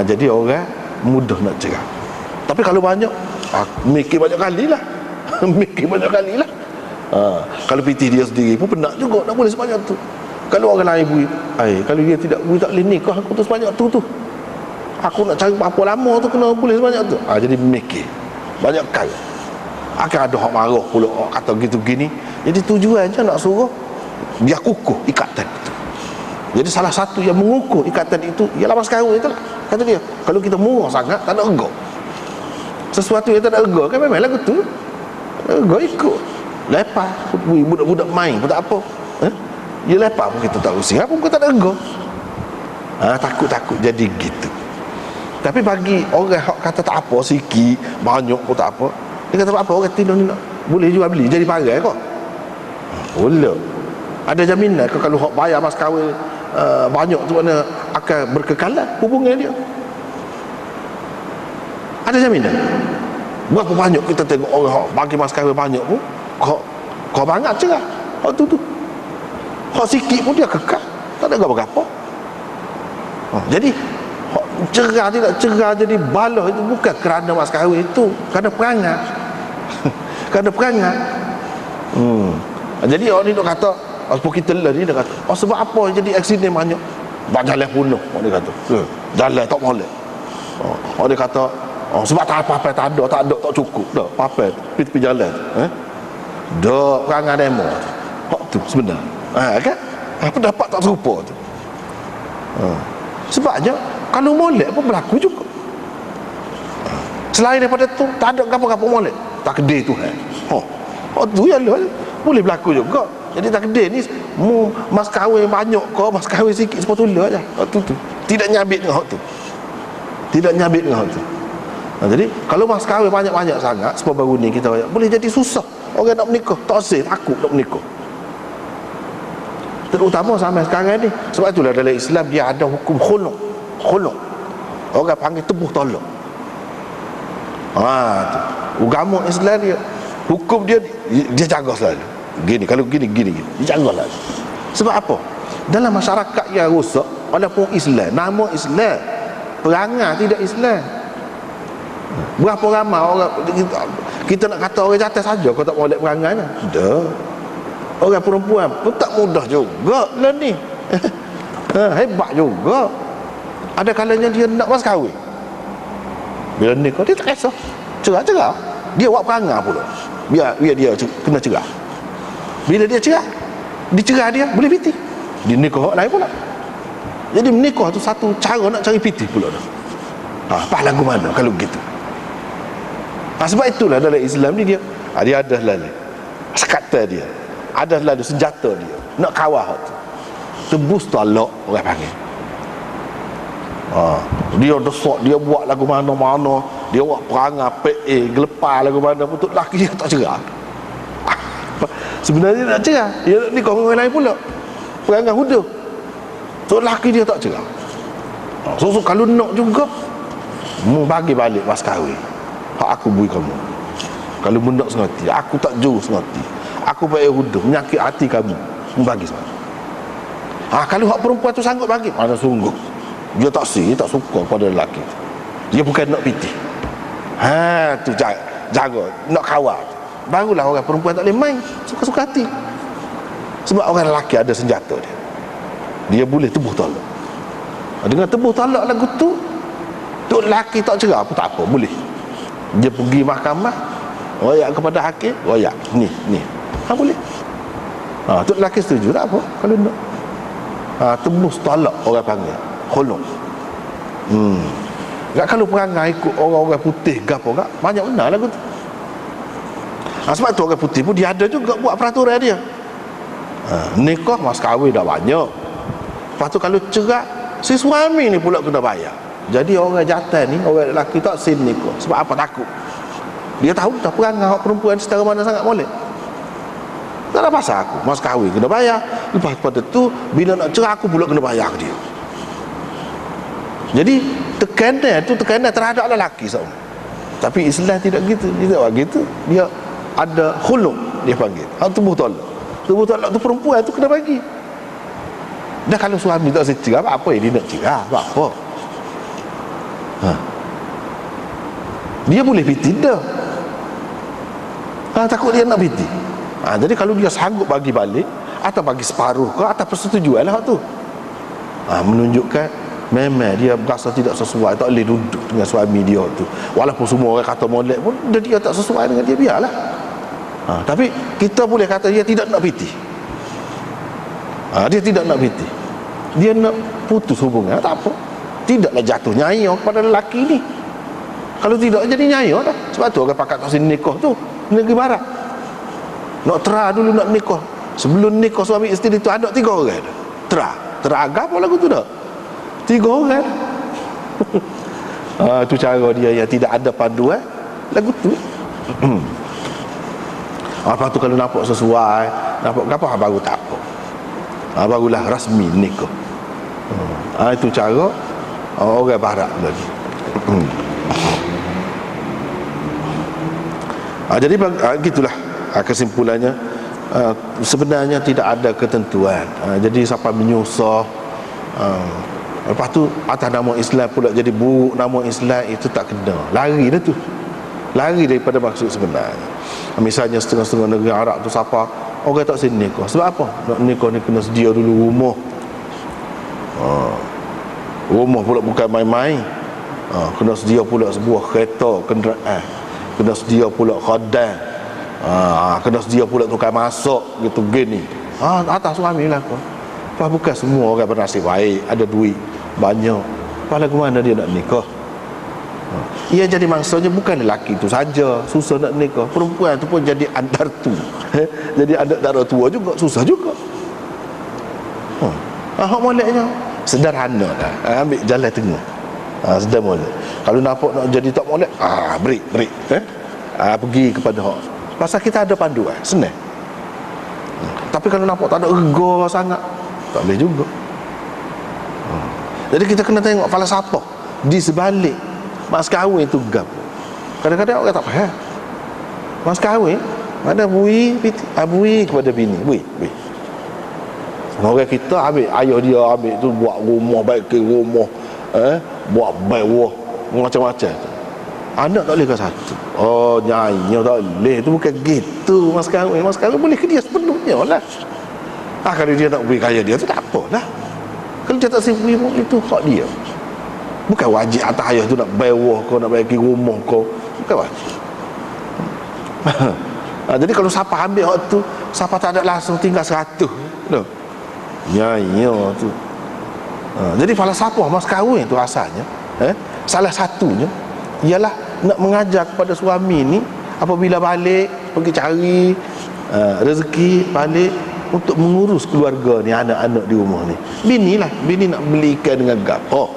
jadi orang mudah nak cerai. Tapi kalau banyak, mikir banyak kali lah. Mikir banyak kali lah. Kalau piti dia sendiri pun penat juga nak boleh sebanyak tu. Kalau orang lain bui, kalau dia tidak bui tak boleh nikah aku tu sebanyak tu. Aku nak cari berapa lama tu kena boleh sebanyak tu. Jadi mikir banyak kali. Akan ada hak marah pula, kata gitu gini. Jadi tujuan je nak suruh biar kukuh ikatan itu. Jadi salah satu yang mengukuh ikatan itu ialah mas kahwin itulah. Kata dia, kalau kita murah sangat tak ada rega. Sesuatu yang tak ada rega kan memanglah betul. Rega ikut. Lepas budak-budak main pun tak apa. Dia lepas pun kita tak usik. Apa pun tak ada rega. Takut-takut jadi gitu. Tapi bagi orang yang kata tak apa, sikit, banyak pun tak apa, dia kata apa, orang kata ni nak boleh jual beli jadi parai kok. Boleh. Ada jaminan ke kalau hak bayar mas kahwin banyak tu mana akan berkekalan hubungan dia? Ada jaminan? Berapa banyak kita tengok orang hak bagi mas kahwin banyak pun kau bangat cerah. Hak tu. Hak sikit pun dia kekal. Tak ada apa-apa. Jadi cerah tidak cerah jadi balah itu bukan kerana mas kahwin itu, kerana perangai. Kerana perangai. Jadi orang ni nak kata apa kita lah ni dia kata sebab apa jadi aksiden banyak jalan penuh, dia kata jalan tak boleh. Dia kata sebab tak apa-apa tak cukup dah apa pergi jalan dah perangai demo tu sebenar kan pendapat tak serupa tu. Sebabnya kalau molek pun berlaku juga. Selain daripada tu tak ada apa-apa molek, takdir Tuhan. Tu ya lah boleh berlaku juga. Jadi takdir ni mas kahwin banyak kau, mas kahwin sikit sepatutnya aja. Tu tidak nyabit dengan hak tu. Tidak nyabit dengan hak tu. Jadi kalau mas kahwin banyak-banyak sangat sebab baru ni kita boleh jadi susah orang nak menikah, tak sih takut nak menikah. Terutama sampai sekarang ni. Sebab itulah dalam Islam dia ada hukum khuluk. Orang panggil tebuh tolak. Tu. Agama Islam dia hukum dia jaga selalu. Gini, kalau gini. Janganlah. Sebab apa? Dalam masyarakat yang rosak, walaupun Islam, nama Islam, perangai tidak Islam. Berapa ramai orang kita nak kata orang jatuh saja kau tak molek perangainya. Dah. Orang perempuan pun tak mudah juga lah ni. Hebat juga. Ada kalanya dia nak mas kahwin. Bila nikah dia tak kisah. Cerah. Dia buat perangai pula. Biar dia kena cerah. Bila dia cerah, dicerah dia boleh piti. Dia nikah lain pula. Jadi menikah tu satu cara nak cari piti pula dah. Apa lagu mana kalau begitu? Sebab itulah dalam Islam ni dia ada lalu sekata dia, ada lalu senjata dia nak kawal tu. Tebus talak orang panggil. Dia desak, dia buat lagu mana-mana, dia buat perangai PA gelepar lagu mana pun tu laki dia tak cerah. Sebenarnya nak cerah, dia nak nikah dengan orang lain pula. Perangai huda. So laki dia tak cerah. So kalau nak juga mu bagi balik mas kahwin. Hak aku beri kamu. Kalau mendak sengerti, aku tak jauh sengerti. Aku pakai huda menyakit hati kamu. Mu bagi semua. Kalau hak perempuan tu sanggup bagi, mana sungguh. Dia tak suka pada lelaki. Dia bukan nak piti. Tu jaga nak kawal. Barulah orang perempuan tak boleh main suka-suka hati. Sebab orang lelaki ada senjata dia. Dia boleh tebuh talak. Dengan tebuh talak lagu tu, tu lelaki tak cerah pun tak apa, boleh. Dia pergi mahkamah, royak kepada hakim, royak ni. Boleh. Tu lelaki setuju tak apa kalau nak. Tebus talak orang panggil khulung. Tak kalau perangai ikut orang-orang putih gapo gak banyak benar lagu tu. Sebab tu orang putih pun dia ada juga buat peraturan dia. Nikah mas kahwin dah banyak. Lepas tu kalau cerai, si suami ni pula kena bayar. Jadi orang jantan ni, orang lelaki tak sin nikah. Sebab apa? Takut. Dia tahu dah perangai perempuan secara mana sangat molek. Tak ada pasal aku, mas kahwin kena bayar. Lepas pada tu bila nak cerai aku pula kena bayar ke dia. Jadi tekanan terhadap lelaki sama. Tapi Islam tidak gitu. Dia tak begitu. Dia ada khulung dia panggil. Tubuh tolak tu perempuan tu kena bagi. Dah kalau suami tak secerah apa yang dia nak cerah apa? Dia boleh piti dah. Takut dia nak piti. Jadi kalau dia sanggup bagi balik atau bagi separuh ke atau persetujuan lah tu. Menunjukkan memang dia berasa tidak sesuai, tak boleh duduk dengan suami dia tu. Walaupun semua orang kata molek pun dia tak sesuai dengan dia, biarlah. Tapi kita boleh kata dia tidak nak piti. Dia tidak nak piti. Dia nak putus hubungan, tak apa. Tidaklah jatuh nyaya kepada lelaki ni. Kalau tidak jadi nyaya dah. Sebab tu orang pakat tak sini nikah tu negeri barat. Nak tera dulu nak nikah. Sebelum nikah suami isteri tu ada 3 orang dah. Tera agak apa lagu tu dah. 3 orang. Tu cara dia yang tidak ada panduan lagu tu. Lepas tu kalau nampak sesuai, nampak apa baru tak apa. Barulah rasmi nikah. Itu cara orang barat lagi. Jadi gitulah kesimpulannya. Sebenarnya tidak ada ketentuan. Jadi siapa menyusah, lepas tu atas nama Islam pula jadi buruk nama Islam, itu tak kena. Lari dah tu. Lari daripada maksud sebenarnya. Misalnya setengah-setengah negeri Arab tu siapa orang tak sini nikah. Sebab apa? Nak nikah ni kena sedia dulu rumah. Rumah pula bukan main-main. Kena sedia pula sebuah kereta kenderaan. Kena sedia pula khadam. Kena sedia pula tukang masak gitu gini. Atas suami lah kau. Lepas bukan semua orang bernasib baik, ada duit banyak. Lepas lagu mana dia nak nikah? Ia jadi maksudnya bukan lelaki tu saja susah nak nikah, perempuan tu pun jadi andar tu. Jadi anak darah tua juga susah juga. Hak moleknya sederhana lah. Ambil jalan tengah. Sederhana. Kalau nampak nak jadi tak molek, break. Pergi kepada hak. Pasal kita ada panduan, senang. Tapi kalau nampak tak ada rega sangat, tak boleh juga. Jadi kita kena tengok falsafah di sebalik mas kahwin tu gap. Kadang-kadang orang tak faham. Mas kahwin Mana bui pitik, bui kepada bini, bui. Orang kita ambil ayah dia ambil tu buat rumah, baik ke rumah, buat baik wah, macam-macam. Anak tak boleh ke satu. Oh, nyainya tak boleh. Itu bukan gitu mas kahwin. Mas kahwin boleh ke dia sepenuhnya lah. Kalau dia nak beri kaya dia tu tak apalah. Kalau dia tak sibuk itu hak dia. Bukan wajib atas ayah tu nak bayar wah kau, nak bayar ke rumah kau. Bukan wajib. Jadi kalau siapa ambil hak tu, siapa tak ada langsung tinggal 100. No. Nyainya tu. Jadi falsafah mas kahwin tu asalnya, salah satunya ialah nak mengajar kepada suami ni apabila balik pergi cari rezeki balik untuk mengurus keluarga ni, anak-anak di rumah ni. Bini nak beli ikan dengan gapo.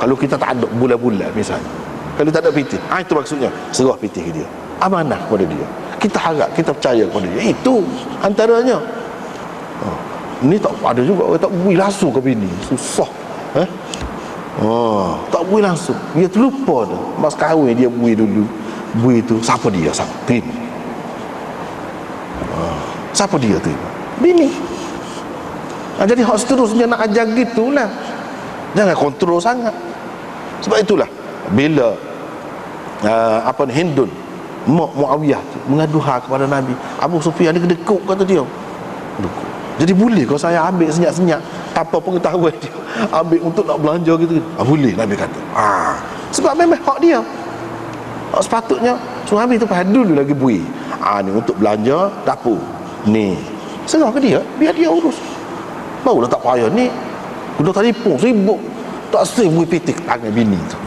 Kalau kita tak ada bulan-bulan misalnya, kalau tak ada pitih, itu maksudnya serah pitih ke dia, amanah kepada dia, kita harap, kita percaya kepada dia. Itu antaranya. Ni tak ada juga orang tak bui langsung ke bini, susah. Tak bui langsung, dia terlupa tu. Mas kahwin dia bui dulu. Bui tu siapa dia? Siapa? Bini. Siapa dia tu? Bini. Jadi hak seterusnya nak ajar gitulah. Jangan kontrol sangat. Sebab itulah bila Hindun Mak Muawiyah tu mengadu hal kepada Nabi, Abu Sufyan dia kedekuk kata dia. Kedekuk. Jadi boleh kalau saya ambil senyap-senyap tanpa pengetahuan dia, ambil untuk nak belanja gitu. Boleh Nabi kata. Sebab memang hak dia. Sepatutnya suami tu padu dulu lagi bui. Ni untuk belanja dapur. Ni serah ke dia, biar dia urus. Barulah tak payah ni guna telefon sibuk. Tak save bui pitik tangan bini tu.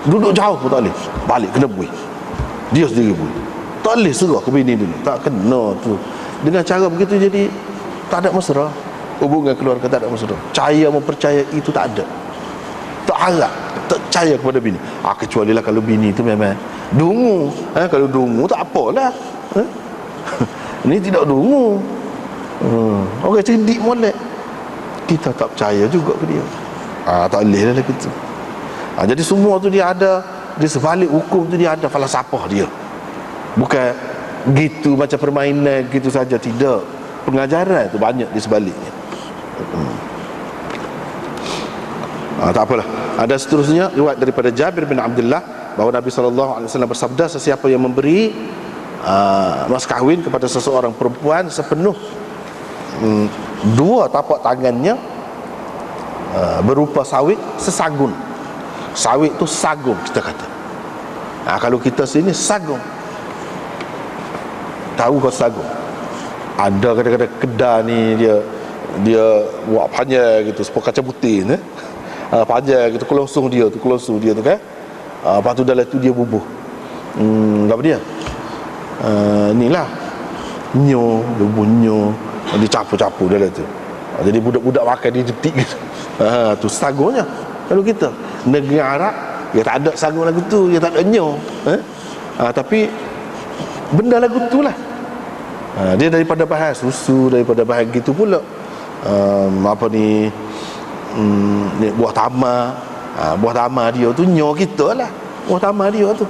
Duduk jauh pun tak boleh. Balik kena bui. Dia sendiri bui. Tak boleh serah ke bini dulu. Tak kena tu. Dengan cara begitu jadi tak ada mesra. Hubungan keluarga tak ada mesra. Percaya mempercayai itu tak ada. Tak harap, tak percaya kepada bini. Kecuali lah kalau bini itu memang dungu. Kalau dungu tak apalah. Ini tidak dungu. Orang cerdik molek. Kita tak percaya juga ke dia. Tak boleh lah gitu. Jadi semua tu dia ada, di sebalik hukum tu dia ada falsafah dia. Bukan gitu macam permainan gitu saja, tidak. Pengajaran tu banyak di sebaliknya. Tak apalah. Ada seterusnya riwayat daripada Jabir bin Abdullah bahawa Nabi SAW bersabda, sesiapa yang memberi mas kahwin kepada seseorang perempuan sepenuh 2 tapak tangannya berupa sawit sesagun. Sawit tu sagung kita kata. Kalau kita sini sagung. Tahu kau sagung? Ada kadang-kadang kedai ni dia buat panjang gitu, sepuluh kaca putih ni. Panjang gitu, kelosong dia tu kan. Lepas tu dalam tu dia bubuh. Apa dia? Inilah nyo, bubuh dia capu-capu dalam tu. Jadi budak-budak makan dia jetik gitu. Tu sagungnya. Kalau kita negeri Arab, dia tak ada sagung lagu tu, dia tak ada nyo. Tapi benda lagu tu lah. Dia daripada bahan susu, daripada bahan gitu pula. Buah tamar. Buah tamar dia tu nyo kita lah. Buah tamar dia tu.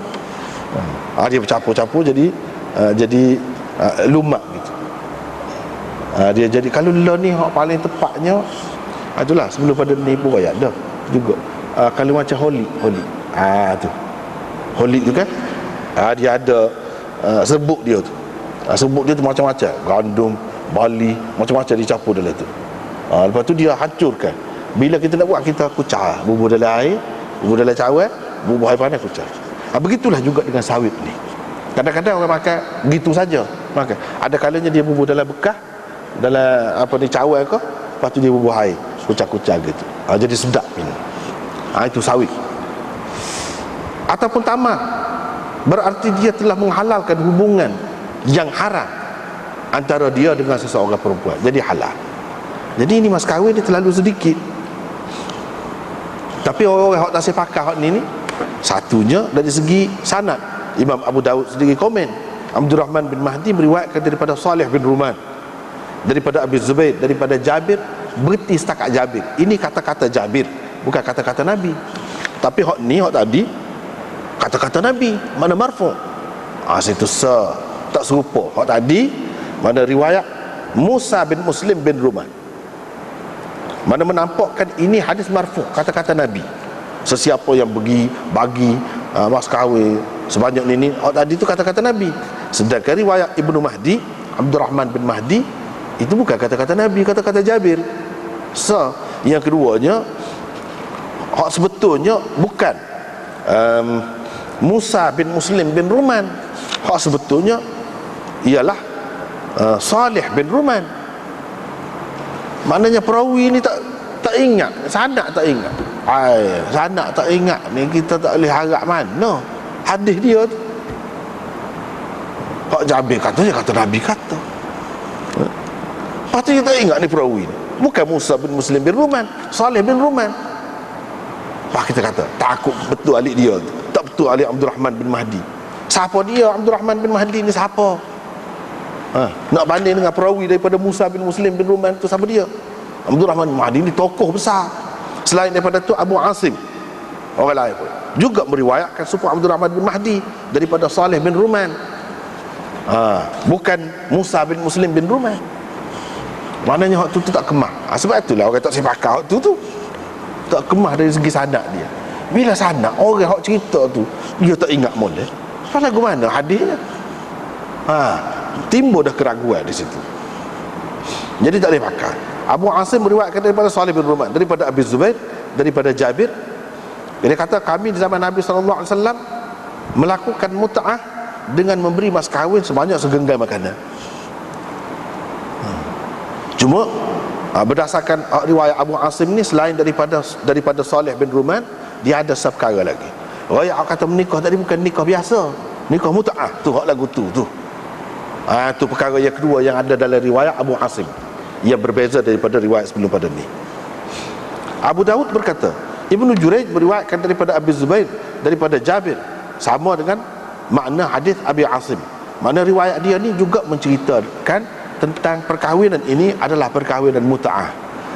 Dia bercampur-campur jadi lumak gitu. Dia jadi kalau lo ni hak paling tepatnya itulah sebelum pada ni pun ayat dah juga. Kalau macam holik tu. Holik tu kan dia ada serbuk dia tu. Serbuk dia tu macam-macam, gandum, barley, macam-macam dicampur dalam tu. Lepas tu dia hancurkan. Bila kita nak buat, kita kucah, bubur dalam air, bubur dalam cawan, bubur air panas kucah. Begitulah juga dengan sawit ni. Kadang-kadang orang makan gitu saja makan. Ada kalanya dia bubur dalam bekas, dalam cawan ke, lepas tu dia bubur air, kucah-kucah gitu. Jadi sedap ini. Itu sawit. Ataupun tamar, berarti dia telah menghalalkan hubungan yang haram antara dia dengan seseorang perempuan. Jadi halal. Jadi ini mas kahwin dia terlalu sedikit. Tapi orang-orang yang tak sepakat hak ni satunya dari segi sanad, Imam Abu Daud sendiri komen, Abdul Rahman bin Mahdi meriwayatkan daripada Salih bin Ruman, daripada Abi Zubair, daripada Jabir, berhenti setakat Jabir. Ini kata-kata Jabir, bukan kata-kata Nabi. Tapi hak ni, hak tadi kata-kata Nabi, mana marfu'. Situ tak serupa. Hak tadi mana riwayat Musa bin Muslim bin Ruman, mana menampakkan ini hadis marfu', kata-kata Nabi. Sesiapa yang bagi mas kahwin sebanyak ini, tadi itu kata-kata Nabi. Sedangkan riwayat Ibnu Mahdi, Abdurrahman bin Mahdi, itu bukan kata-kata Nabi, kata-kata Jabir. Yang keduanya, hak sebetulnya bukan Musa bin Muslim bin Ruman. Hak sebetulnya ialah Salih bin Ruman. Maknanya perawi ni tak ingat, sanak tak ingat. Sanak tak ingat ni kita tak boleh harap mana hadis dia tu. Hak Jabir kata, dia kata Nabi kata. Lepas tu kita tak ingat ni perawi ni. Bukan Musa bin Muslim bin Ruman, Salih bin Ruman. Wah, kita kata takut betul alik dia tu. Tak betul alik Abdurrahman bin Mahdi. Siapa dia Abdurrahman bin Mahdi ni, siapa? Nak banding dengan perawi daripada Musa bin Muslim bin Ruman tu, siapa dia? Abdurrahman bin Mahdi ni tokoh besar. Selain daripada tu Abu Asim, orang lain pun juga meriwayatkan sepupu Abdurrahman bin Mahdi daripada Salih bin Ruman. Bukan Musa bin Muslim bin Ruman. Maknanya hak tu tak kemah. Sebab itulah orang tak sepakat hak tu tak kemah dari segi sanad dia. Bila sanad orang hak cerita tu dia tak ingat molek, pasal lagu mana hadisnya? Timbul dah keraguan di situ. Jadi tak boleh pakai. Abu Asim meriwayatkan daripada Salih bin Ruman, daripada Abi Zubair, daripada Jabir. Dia kata kami di zaman Nabi SAW melakukan mut'ah dengan memberi mas kahwin sebanyak segenggam makanan. Cuma berdasarkan riwayat Abu Asim ni, selain daripada Salih bin Ruman, dia ada perkara lagi. Riwayat kata menikah tadi bukan nikah biasa, nikah mut'ah tu, hak lagu tu. Tu perkara yang kedua yang ada dalam riwayat Abu Asim yang berbeza daripada riwayat sebelum pada ni. Abu Daud berkata, Ibnu Jurayj meriwayatkan daripada Abi Zubair, daripada Jabir, sama dengan makna hadis Abi Asim. Mana riwayat dia ni juga menceritakan tentang perkahwinan ini adalah perkahwinan mut'ah.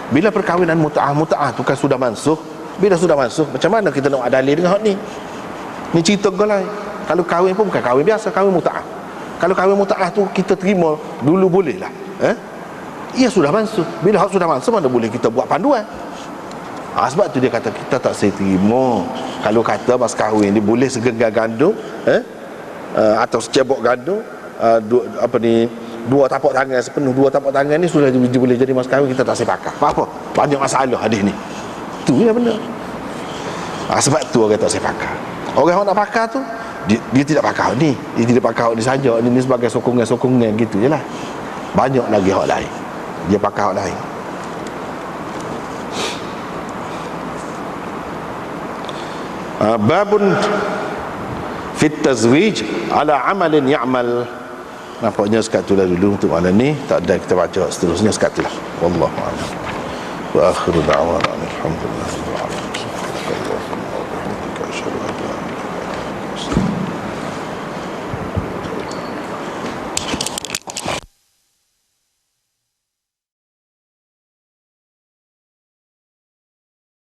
Bila perkahwinan mut'ah tu kan sudah mansuh. Bila sudah mansuh, macam mana kita nak ada dalil dengan hak ni? Ni cerita golai. Kalau kahwin pun bukan kahwin biasa, kahwin mut'ah. Kalau kahwin mut'ah tu kita terima dulu boleh lah. Ia sudah mansuh. Bila hak sudah mansuh, mana boleh kita buat panduan? Sebab tu dia kata kita tak saya terima kalau kata mas kahwin ni boleh segenggam gandum, atau secebok gandum, dua tapak tangan sepenuh, dua tapak tangan ni sudah boleh jadi mas kahwin, kita tak sepakat. Apa? Banyak masalah hadis ni. Tu yang benar. Sebab tu orang tak sepakat. Orang nak pakar tu dia tidak pakar ni, dia tidak pakar ni saja, ni sebagai sokongan-sokongan gitu je lah. Banyak lagi hak lain dia pakar hak lain. Babun fit tazwij ala amalin ya'mal. Nampaknya sekat tu lah dulu untuk malam ni. Tak ada kita baca seterusnya sekat tu lah. Wallahu a'lam. Wa akhiru da'wana alhamdulillah.